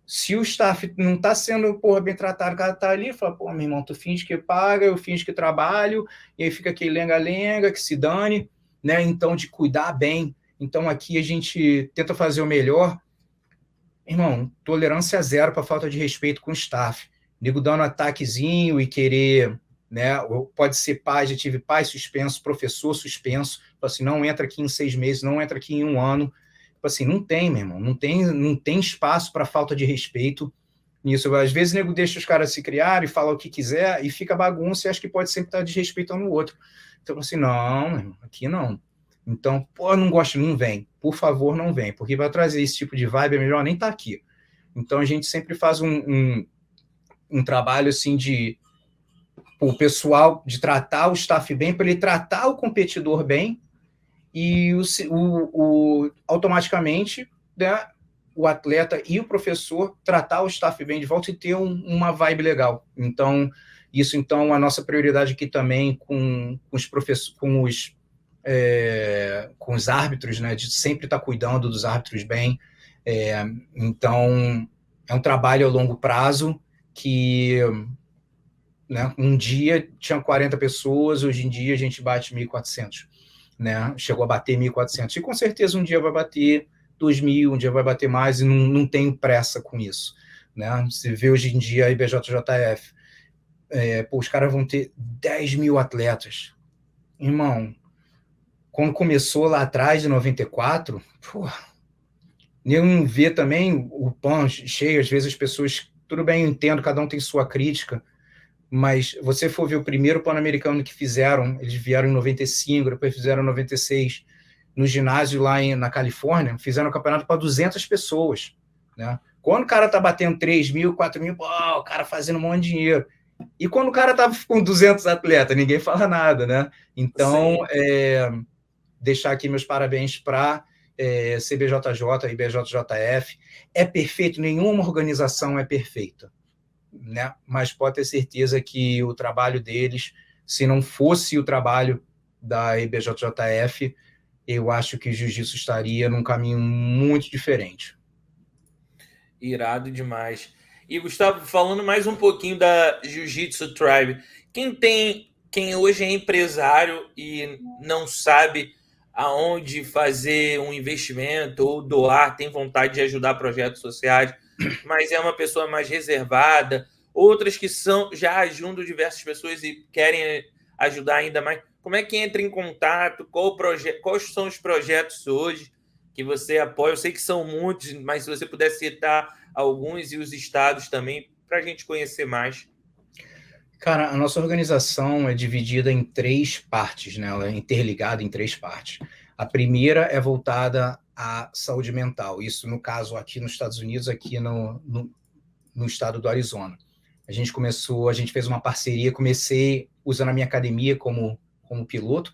Se o staff não está sendo, porra, bem tratado, o cara está ali, fala, pô, meu irmão, tu finge que paga, eu finge que trabalho, e aí fica aquele lenga-lenga, que se dane, né? Então, de cuidar bem. Então, aqui a gente tenta fazer o melhor. Irmão, tolerância zero para falta de respeito com o staff. Nego dando ataquezinho e querer, né? Pode ser pai, já tive pai suspenso, professor suspenso, assim, não entra aqui em 6 meses, não entra aqui em um ano. Assim, não tem, meu irmão, não tem espaço para falta de respeito nisso. Às vezes o nego deixa os caras se criarem e fala o que quiser e fica bagunça e acha que pode sempre estar desrespeitando o outro. Então, assim, não, meu irmão, aqui não. Então, pô, não gosto, não vem. Por favor, não vem, porque vai trazer esse tipo de vibe, é melhor nem estar aqui. Então, a gente sempre faz um trabalho, assim, de o pessoal, de tratar o staff bem, para ele tratar o competidor bem, e automaticamente, né, o atleta e o professor tratar o staff bem de volta e ter uma vibe legal. Então, isso, então, a nossa prioridade aqui também com os professores, com os árbitros, né, de sempre estar cuidando dos árbitros bem. Então, é um trabalho a longo prazo que, né, um dia tinha 40 pessoas, hoje em dia a gente bate 1.400, né? Chegou a bater 1.400 e com certeza um dia vai bater 2.000, um dia vai bater mais, e não tenho pressa com isso, né? Você vê hoje em dia a IBJJF, pô, os caras vão ter 10.000 atletas. Irmão, quando começou lá atrás, de 94, pô, eu não vê também o pão cheio, às vezes as pessoas, tudo bem, eu entendo, cada um tem sua crítica, mas você for ver o primeiro Pan-Americano que fizeram, eles vieram em 95, depois fizeram em 96, no ginásio lá na Califórnia, fizeram um campeonato para 200 pessoas, né? Quando o cara tá batendo 3.000, 4.000, pô, o cara fazendo um monte de dinheiro. E quando o cara tá com 200 atletas, ninguém fala nada, né? Então, Sim. deixar aqui meus parabéns para CBJJ e BJJF. É perfeito? Nenhuma organização é perfeita, né? Mas pode ter certeza que o trabalho deles, se não fosse o trabalho da IBJJF, eu acho que o jiu-jitsu estaria num caminho muito diferente. Irado demais. E Gustavo, falando mais um pouquinho da Jiu-Jitsu Tribe, quem hoje é empresário e não sabe aonde fazer um investimento ou doar, tem vontade de ajudar projetos sociais, mas é uma pessoa mais reservada, outras que já ajudam diversas pessoas e querem ajudar ainda mais. Como é que entra em contato? Quais são os projetos hoje que você apoia? Eu sei que são muitos, mas se você puder citar alguns e os estados também, para a gente conhecer mais. Cara, a nossa organização é dividida em 3 partes, né? Ela é interligada em 3 partes. A primeira é voltada à saúde mental. Isso, no caso, aqui nos Estados Unidos, aqui no estado do Arizona. A gente fez uma parceria, comecei usando a minha academia como piloto.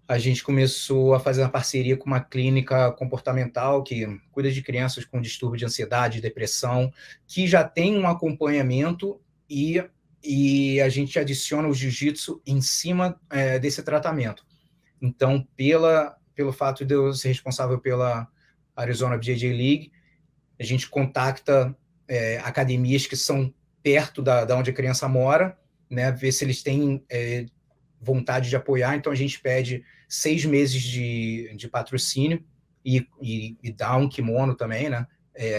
A gente começou a fazer uma parceria com uma clínica comportamental que cuida de crianças com distúrbio de ansiedade, depressão, que já tem um acompanhamento e a gente adiciona o jiu-jitsu em cima desse tratamento. Então, pelo fato de eu ser responsável pela Arizona BJJ League, a gente contacta academias que são perto da onde a criança mora, né, ver se eles têm vontade de apoiar. Então, a gente pede 6 meses de patrocínio e dá um kimono também, né?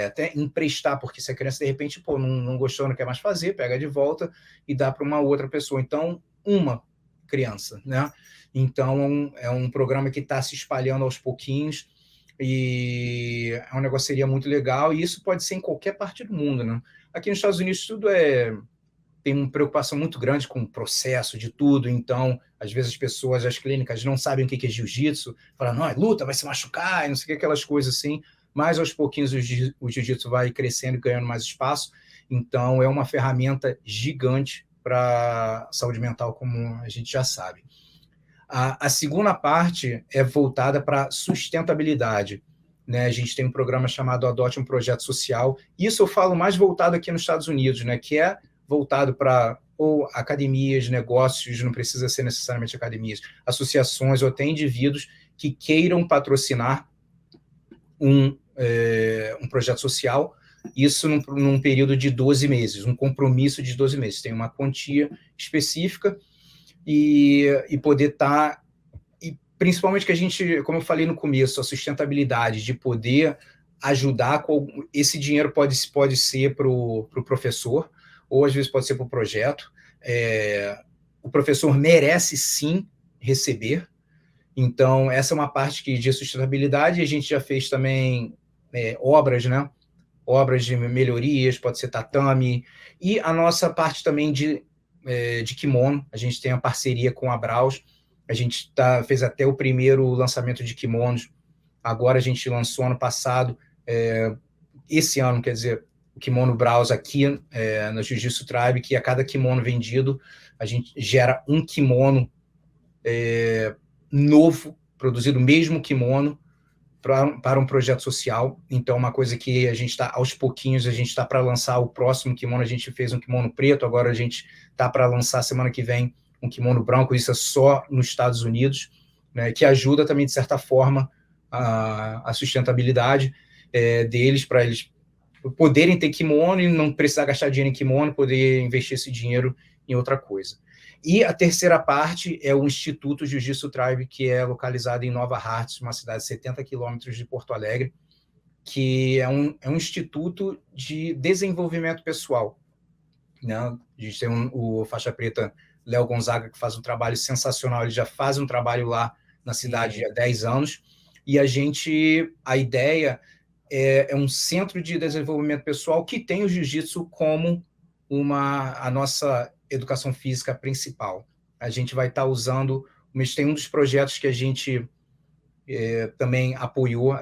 Até emprestar, porque se a criança, de repente, pô, não gostou, não quer mais fazer, pega de volta e dá para uma outra pessoa. Então, uma criança, né? Então, é um programa que está se espalhando aos pouquinhos e é uma negociaria muito legal, e isso pode ser em qualquer parte do mundo, né? Aqui nos Estados Unidos tudo tem uma preocupação muito grande com o processo de tudo, então, às vezes as pessoas, as clínicas não sabem o que é jiu-jitsu, falam, não, é luta, vai se machucar, e não sei o que, aquelas coisas assim, mas aos pouquinhos o jiu-jitsu vai crescendo e ganhando mais espaço. Então, é uma ferramenta gigante para a saúde mental, como a gente já sabe. A segunda parte é voltada para sustentabilidade. Né? A gente tem um programa chamado Adote um Projeto Social. Isso eu falo mais voltado aqui nos Estados Unidos, né? Que é voltado para ou academias, negócios, não precisa ser necessariamente academias, associações ou até indivíduos que queiram patrocinar um projeto social, isso num período de 12 meses, um compromisso de 12 meses. Tem uma quantia específica e poder estar... E principalmente que a gente, como eu falei no começo, a sustentabilidade de poder ajudar, esse dinheiro pode ser para o professor, ou às vezes pode ser para o projeto. O professor merece sim receber. Então, essa é uma parte de sustentabilidade. A gente já fez também obras, né? Obras de melhorias, pode ser tatame, e a nossa parte também de kimono. A gente tem a parceria com a Braus, a gente fez até o primeiro lançamento de kimonos, agora a gente lançou ano passado, esse ano, quer dizer, o kimono Braus aqui no Jiu-Jitsu Tribe, que a cada kimono vendido, a gente gera um kimono novo, produzido o mesmo kimono, para um projeto social. Então, uma coisa que a gente está, aos pouquinhos, a gente está para lançar o próximo kimono. A gente fez um kimono preto, agora a gente está para lançar semana que vem um kimono branco, isso é só nos Estados Unidos, né, que ajuda também, de certa forma, a sustentabilidade deles, para eles poderem ter kimono e não precisar gastar dinheiro em kimono, poder investir esse dinheiro em outra coisa. E a terceira parte é o Instituto Jiu-Jitsu Tribe, que é localizado em Nova Hartz, uma cidade de 70 quilômetros de Porto Alegre, que é um instituto de desenvolvimento pessoal. Né? A gente tem o faixa preta Léo Gonzaga, que faz um trabalho sensacional, ele já faz um trabalho lá na cidade há 10 anos, e a ideia é um centro de desenvolvimento pessoal que tem o jiu-jitsu como a nossa educação física principal. A gente vai estar usando, mas tem um dos projetos que a gente também apoiou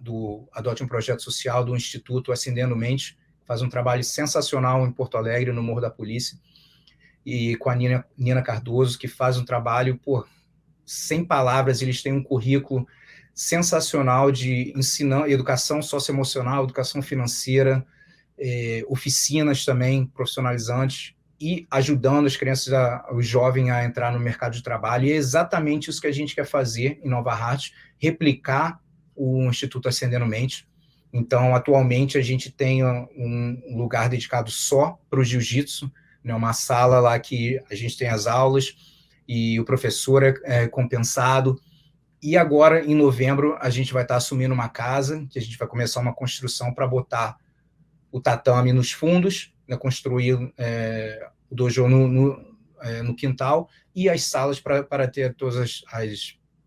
do Adote um Projeto Social do Instituto Acendendo Mente, faz um trabalho sensacional em Porto Alegre, no Morro da Polícia, e com a Nina Cardoso, que faz um trabalho, sem palavras. Eles têm um currículo sensacional de educação socioemocional, educação financeira, oficinas também profissionalizantes, e ajudando as crianças, os jovens a entrar no mercado de trabalho. E é exatamente isso que a gente quer fazer em Nova Hartz, replicar o Instituto Acendendo Mente. Então, atualmente, a gente tem um lugar dedicado só para o jiu-jitsu, né, uma sala lá que a gente tem as aulas e o professor é compensado. E agora, em novembro, a gente vai estar assumindo uma casa, que a gente vai começar uma construção para botar o tatame nos fundos, né, construir o dojo no quintal, e as salas para ter todas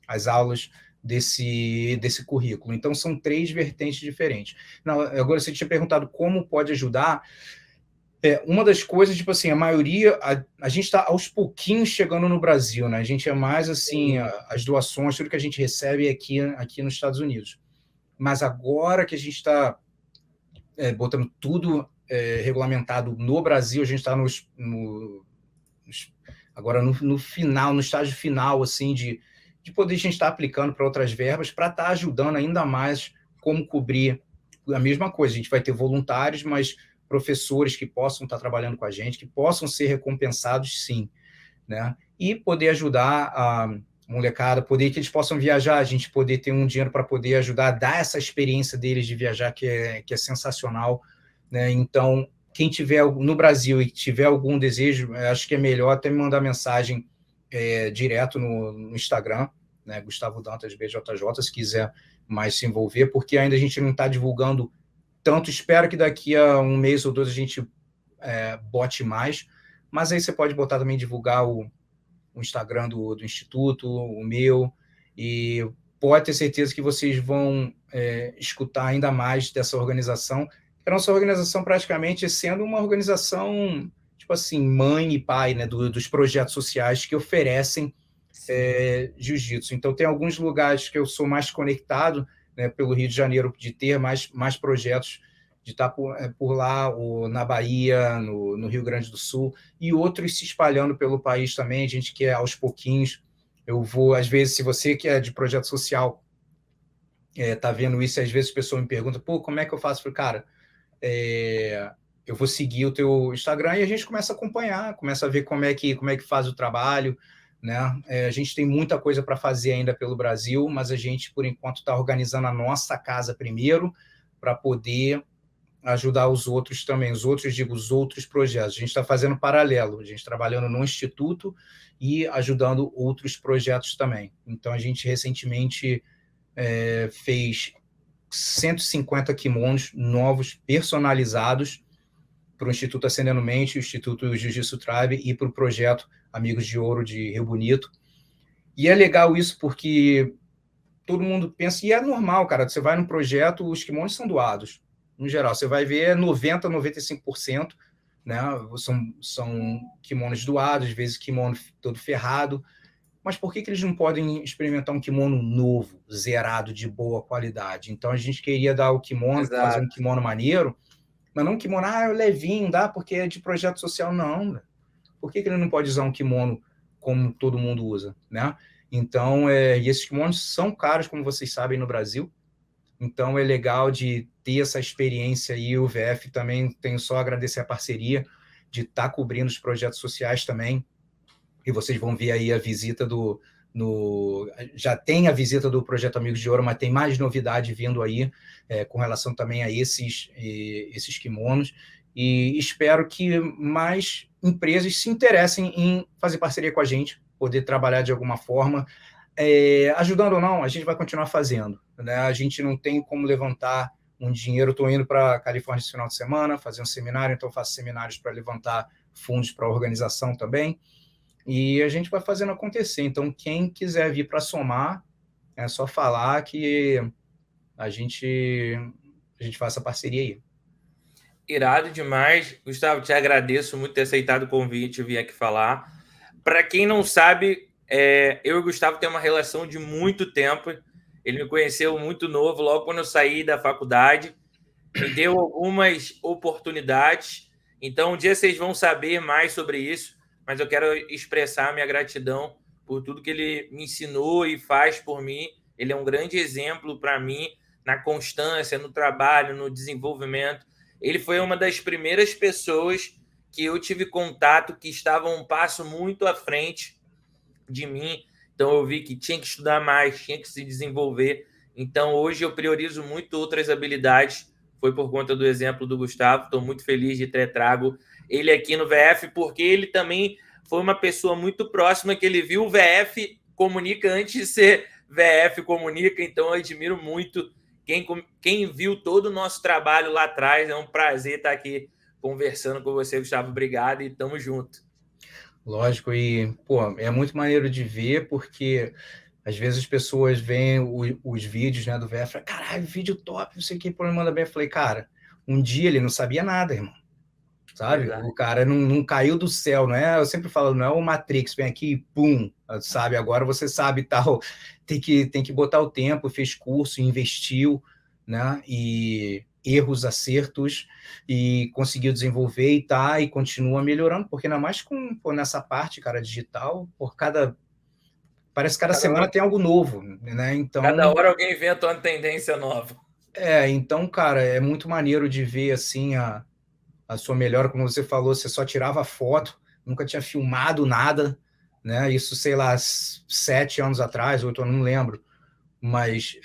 as aulas desse currículo. Então, são 3 vertentes diferentes. Não, agora, você tinha perguntado como pode ajudar. Uma das coisas, tipo assim, a maioria, a gente está aos pouquinhos chegando no Brasil, né? A gente é mais assim, as doações, tudo que a gente recebe aqui nos Estados Unidos. Mas agora que a gente está botando tudo regulamentado no Brasil, a gente está agora no final, no estágio final, assim, de poder a gente estar aplicando para outras verbas, para estar ajudando ainda mais como cobrir a mesma coisa. A gente vai ter voluntários, mas professores que possam estar trabalhando com a gente, que possam ser recompensados, sim, né? E poder ajudar a molecada, que eles possam viajar, a gente poder ter um dinheiro para poder ajudar a dar essa experiência deles de viajar, que é sensacional, né? Então, quem tiver no Brasil e tiver algum desejo, acho que é melhor até me mandar mensagem direto no Instagram, né? Gustavo Dantas BJJ, se quiser mais se envolver, porque ainda a gente não está divulgando tanto. Espero que daqui a um mês ou 2 a gente bote mais, mas aí você pode botar também, divulgar o Instagram do Instituto, o meu, e pode ter certeza que vocês vão escutar ainda mais dessa organização. A nossa organização, praticamente, sendo uma organização, tipo assim, mãe e pai, né, dos projetos sociais que oferecem jiu-jitsu. Então, tem alguns lugares que eu sou mais conectado, né, pelo Rio de Janeiro, de ter mais projetos, de estar por lá, na Bahia, no Rio Grande do Sul, e outros se espalhando pelo país também. A gente quer, aos pouquinhos, eu vou, às vezes, se você que é de projeto social, tá vendo isso, às vezes a pessoa me pergunta, pô, como é que eu faço? Eu falei, cara, eu vou seguir o teu Instagram e a gente começa a acompanhar, começa a ver como é que faz o trabalho, né? A gente tem muita coisa para fazer ainda pelo Brasil, mas a gente, por enquanto, está organizando a nossa casa primeiro, para poder ajudar os outros também, os outros projetos. A gente está fazendo paralelo, a gente trabalhando no Instituto e ajudando outros projetos também. Então, a gente recentemente fez 150 kimonos novos, personalizados, para o Instituto Acendendo Mente, o Instituto Jiu-Jitsu Tribe e para o projeto Amigos de Ouro de Rio Bonito. E é legal isso porque todo mundo pensa, e é normal, cara, você vai no projeto, os kimonos são doados. No geral, você vai ver 90%, 95%, né? São kimonos doados, às vezes kimono todo ferrado. Mas por que eles não podem experimentar um kimono novo, zerado, de boa qualidade? Então a gente queria dar o kimono, fazer um kimono maneiro, mas não um kimono, levinho, dá porque é de projeto social, não. Por que ele não pode usar um kimono como todo mundo usa, né? Então, e esses kimonos são caros, como vocês sabem, no Brasil. Então, é legal de ter essa experiência aí. O VF também, tenho só a agradecer a parceria de estar cobrindo os projetos sociais também. E vocês vão ver aí a visita já tem a visita do Projeto Amigos de Ouro, mas tem mais novidade vindo aí com relação também a esses kimonos. E espero que mais empresas se interessem em fazer parceria com a gente, poder trabalhar de alguma forma. Ajudando ou não, a gente vai continuar fazendo, né? A gente não tem como levantar um dinheiro. Estou indo para a Califórnia esse final de semana, fazer um seminário, então faço seminários para levantar fundos para a organização também. E a gente vai fazendo acontecer. Então, quem quiser vir para somar, é só falar que a gente faça parceria aí. Irado demais. Gustavo, te agradeço muito ter aceitado o convite e vir aqui falar. Para quem não sabe, eu e o Gustavo temos uma relação de muito tempo. Ele me conheceu muito novo, logo quando eu saí da faculdade. Me deu algumas oportunidades. Então, um dia vocês vão saber mais sobre isso, mas eu quero expressar minha gratidão por tudo que ele me ensinou e faz por mim. Ele é um grande exemplo para mim na constância, no trabalho, no desenvolvimento. Ele foi uma das primeiras pessoas que eu tive contato que estavam um passo muito à frente de mim. Então, eu vi que tinha que estudar mais, tinha que se desenvolver. Então, hoje eu priorizo muito outras habilidades. Foi por conta do exemplo do Gustavo. Estou muito feliz de ter trago ele aqui no VF, porque ele também foi uma pessoa muito próxima que ele viu o VF Comunica antes de ser VF Comunica. Então, eu admiro muito quem viu todo o nosso trabalho lá atrás. É um prazer estar aqui conversando com você, Gustavo. Obrigado e tamo junto. Lógico, e pô, é muito maneiro de ver, porque às vezes as pessoas veem os vídeos, né, do VF e falam, caralho, vídeo top, não sei o que, pô, manda bem. Eu falei, cara, um dia ele não sabia nada, irmão. Sabe? Verdade. O cara não caiu do céu, não é? Eu sempre falo, não é o Matrix, vem aqui e pum, sabe? Agora você sabe tal, tem que botar o tempo, fez curso, investiu, né? E erros, acertos, e conseguiu desenvolver e continua melhorando, porque ainda mais nessa parte, cara, digital, parece que cada semana hora tem algo novo, né? Então, cada hora alguém inventa uma tendência nova. Então, cara, é muito maneiro de ver, assim, a sua melhora, como você falou, você só tirava foto, nunca tinha filmado nada, né? Isso, sei lá, 7 anos atrás, 8 anos, não lembro. Mas,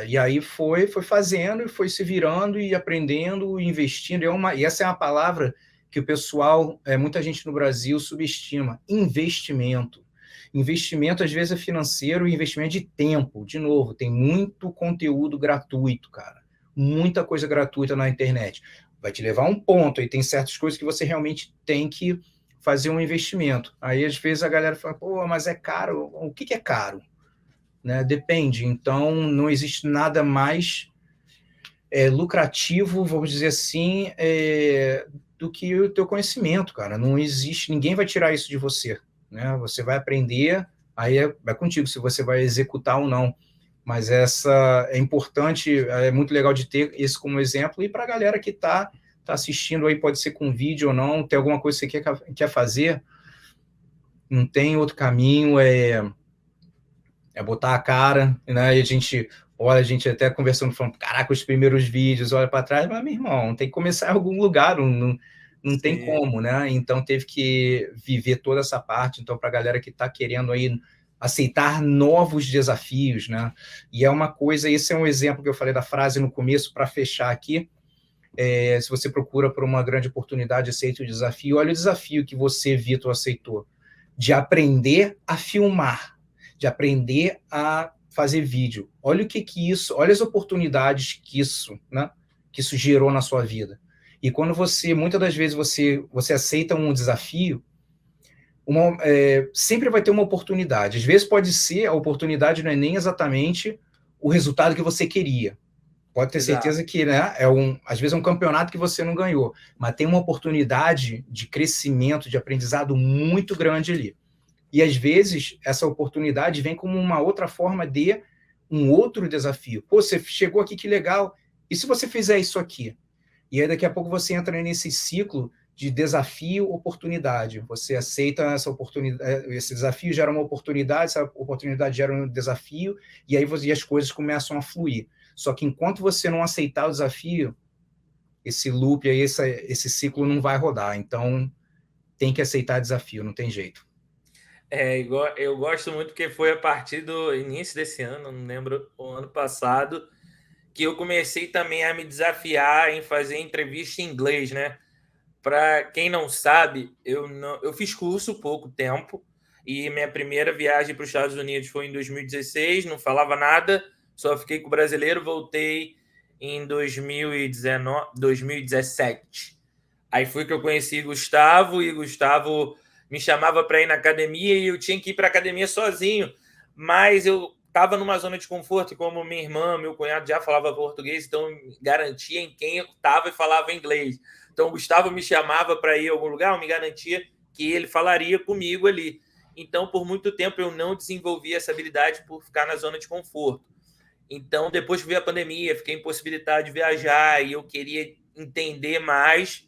e aí foi fazendo, e foi se virando, e aprendendo, e investindo. E essa é uma palavra que o pessoal, muita gente no Brasil subestima, investimento. Investimento, às vezes, é financeiro e investimento de tempo. De novo, tem muito conteúdo gratuito, cara. Muita coisa gratuita na internet. Vai te levar a um ponto, e tem certas coisas que você realmente tem que fazer um investimento. Aí, às vezes, a galera fala, pô, mas é caro. O que é caro? Né? Depende. Então, não existe nada mais lucrativo, vamos dizer assim, do que o teu conhecimento, cara. Não existe, ninguém vai tirar isso de você. Né? Você vai aprender, aí é contigo, se você vai executar ou não. Mas essa é importante, é muito legal de ter isso como exemplo, e para a galera que está assistindo aí, pode ser com vídeo ou não, tem alguma coisa que você quer fazer, não tem outro caminho, é botar a cara, né? E a gente até conversando, falando, caraca, os primeiros vídeos, olha para trás, mas, meu irmão, tem que começar em algum lugar, não tem como, né? Então teve que viver toda essa parte. Então, para a galera que está querendo aí aceitar novos desafios, né? E é uma coisa, esse é um exemplo que eu falei da frase no começo, para fechar aqui. Se você procura por uma grande oportunidade, aceite o desafio. Olha o desafio que você, Vitor, aceitou, de aprender a filmar, de aprender a fazer vídeo. Olha o que isso, olha as oportunidades que isso, né, que isso gerou na sua vida. E quando muitas das vezes você aceita um desafio, sempre vai ter uma oportunidade. Às vezes pode ser, a oportunidade não é nem exatamente o resultado que você queria. Pode ter certeza que, né, às vezes é um campeonato que você não ganhou, mas tem uma oportunidade de crescimento, de aprendizado muito grande ali. E às vezes essa oportunidade vem como uma outra forma de um outro desafio. Pô, você chegou aqui, que legal. E se você fizer isso aqui? E aí daqui a pouco você entra nesse ciclo de desafio, oportunidade. Você aceita essa oportunidade, esse desafio gera uma oportunidade, essa oportunidade gera um desafio, e aí as coisas começam a fluir. Só que enquanto você não aceitar o desafio, esse loop aí, esse ciclo não vai rodar. Então tem que aceitar desafio, não tem jeito. Igual, eu gosto muito porque foi a partir do início desse ano, não lembro, o ano passado, que eu comecei também a me desafiar em fazer entrevista em inglês, né? Para quem não sabe, eu fiz curso pouco tempo e minha primeira viagem para os Estados Unidos foi em 2016, não falava nada, só fiquei com o brasileiro, voltei em 2017. Aí foi que eu conheci Gustavo, e Gustavo me chamava para ir na academia e eu tinha que ir para a academia sozinho, mas eu estava numa zona de conforto, e como minha irmã, meu cunhado já falava português, então garantia em quem eu estava e falava inglês. Então o Gustavo me chamava para ir a algum lugar, eu me garantia que ele falaria comigo ali. Então, por muito tempo, eu não desenvolvi essa habilidade por ficar na zona de conforto. Então, depois que veio a pandemia, fiquei impossibilitado de viajar e eu queria entender mais.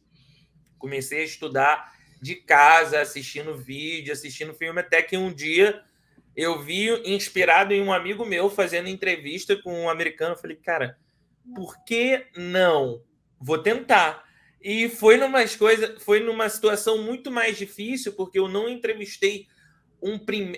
Comecei a estudar de casa, assistindo vídeo, assistindo filme, até que um dia eu vi, inspirado em um amigo meu, fazendo entrevista com um americano. Falei, cara, por que não? Vou tentar. E foi numa situação muito mais difícil, porque eu não entrevistei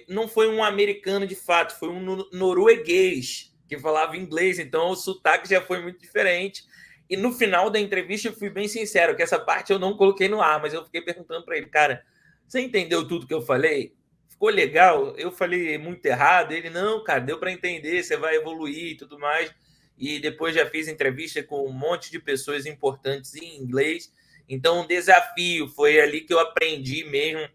não foi um americano de fato, foi um norueguês que falava inglês, então o sotaque já foi muito diferente. E no final da entrevista eu fui bem sincero, que essa parte eu não coloquei no ar, mas eu fiquei perguntando para ele, cara, você entendeu tudo que eu falei? Ficou legal? Eu falei muito errado? Ele, não, cara, deu para entender, você vai evoluir e tudo mais. E depois já fiz entrevista com um monte de pessoas importantes em inglês. Então, um desafio, foi ali que eu aprendi mesmo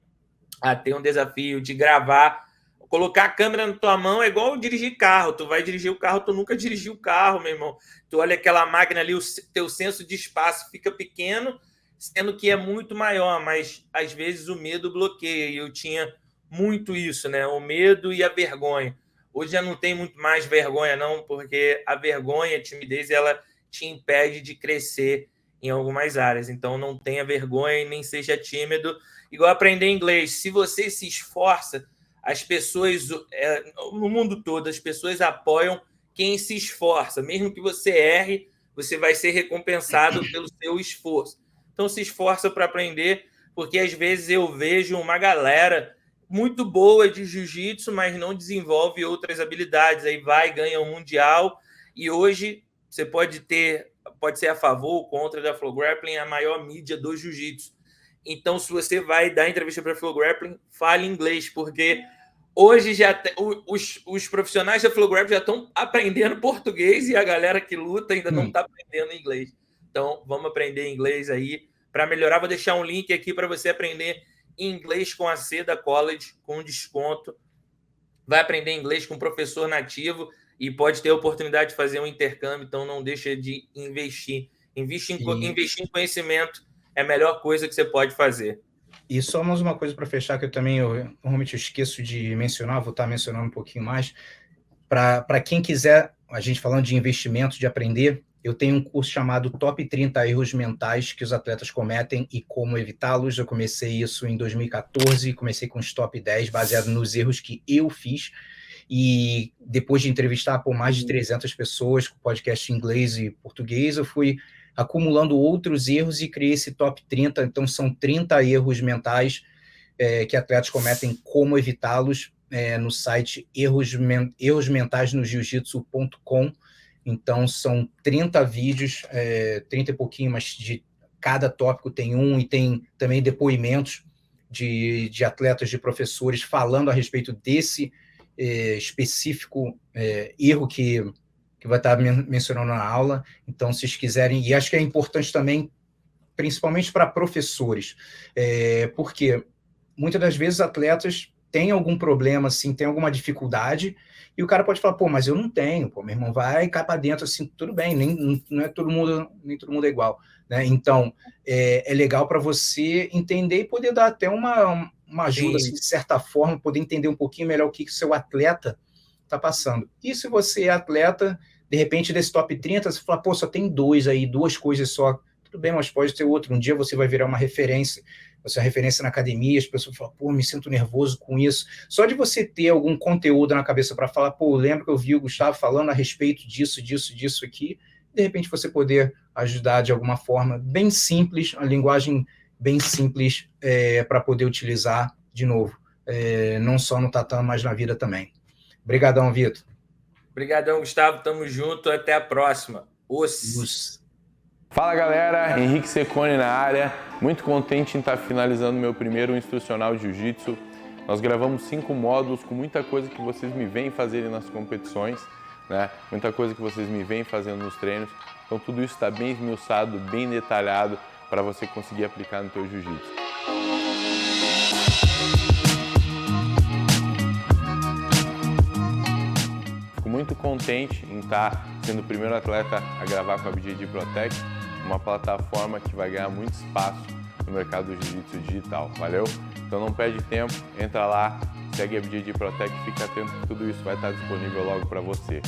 a ter um desafio de gravar. Colocar a câmera na tua mão é igual dirigir carro. Tu vai dirigir o carro, tu nunca dirigiu o carro, meu irmão. Tu olha aquela máquina ali, o teu senso de espaço fica pequeno, sendo que é muito maior, mas às vezes o medo bloqueia. E eu tinha muito isso, né? O medo e a vergonha. Hoje já não tem muito mais vergonha, não, porque a vergonha, a timidez, ela te impede de crescer em algumas áreas. Então não tenha vergonha e nem seja tímido. Igual aprender inglês. Se você se esforça, as pessoas, no mundo todo, as pessoas apoiam quem se esforça. Mesmo que você erre, você vai ser recompensado pelo seu esforço. Então se esforça para aprender, porque às vezes eu vejo uma galera muito boa de jiu-jitsu, mas não desenvolve outras habilidades. Aí vai, ganha um mundial, e hoje você pode ser a favor ou contra da Flow Grappling, a maior mídia do jiu-jitsu. Então, se você vai dar entrevista para a Flow Grappling, fale inglês, porque hoje os profissionais da Flow Grappling já estão aprendendo português e a galera que luta ainda não está aprendendo inglês. Então, vamos aprender inglês aí para melhorar. Vou deixar um link aqui para você aprender inglês com a Seda College, com desconto. Vai aprender inglês com um professor nativo e pode ter a oportunidade de fazer um intercâmbio, então não deixa de investir. Investir em conhecimento é a melhor coisa que você pode fazer. E só mais uma coisa para fechar, que eu normalmente esqueço de mencionar, vou estar mencionando um pouquinho mais. Para quem quiser, a gente falando de investimento, de aprender, eu tenho um curso chamado Top 30 Erros Mentais que os atletas cometem e como evitá-los. Eu comecei isso em 2014, comecei com os top 10, baseado nos erros que eu fiz. E depois de entrevistar por mais de 300 pessoas, com podcast em inglês e português, eu fui acumulando outros erros e criei esse top 30. Então, são 30 erros mentais que atletas cometem, como evitá-los, no site errosmentaisnojiu-jitsu.com. Então, são 30 vídeos, 30 e pouquinho, mas de cada tópico tem um, e tem também depoimentos de atletas, de professores, falando a respeito desse específico erro que vai estar mencionando na aula. Então, se vocês quiserem, e acho que é importante também, principalmente para professores, porque muitas das vezes atletas têm algum problema, assim, tem alguma dificuldade, e o cara pode falar, pô, mas eu não tenho, pô, meu irmão, vai e cai para dentro, assim, tudo bem, não é todo mundo, nem todo mundo é igual, né? Então, é legal para você entender e poder dar até uma ajuda, assim, de certa forma, poder entender um pouquinho melhor o que o seu atleta está passando. E se você é atleta, de repente, desse top 30, você fala, pô, só tem 2 aí, 2 coisas só, tudo bem, mas pode ter outro. Um dia você vai virar uma referência, você é referência na academia, as pessoas falam, pô, me sinto nervoso com isso. Só de você ter algum conteúdo na cabeça para falar, pô, lembro que eu vi o Gustavo falando a respeito disso aqui, de repente você poder ajudar de alguma forma, bem simples, a linguagem bem simples para poder utilizar de novo, não só no tatame, mas na vida também. Obrigadão, Vitor. Obrigadão, Gustavo. Tamo junto. Até a próxima. Fala, galera. Henrique Secone na área. Muito contente em estar finalizando meu primeiro instrucional de Jiu-Jitsu. Nós gravamos 5 módulos com muita coisa que vocês me veem fazerem nas competições, né? Muita coisa que vocês me veem fazendo nos treinos. Então tudo isso está bem esmiuçado, bem detalhado para você conseguir aplicar no teu Jiu-Jitsu. Fico muito contente em estar sendo o primeiro atleta a gravar com a BJJ Protect, uma plataforma que vai ganhar muito espaço no mercado do Jiu-Jitsu digital, valeu? Então não perde tempo, entra lá, segue a BJJ Protect, fica atento que tudo isso vai estar disponível logo para você.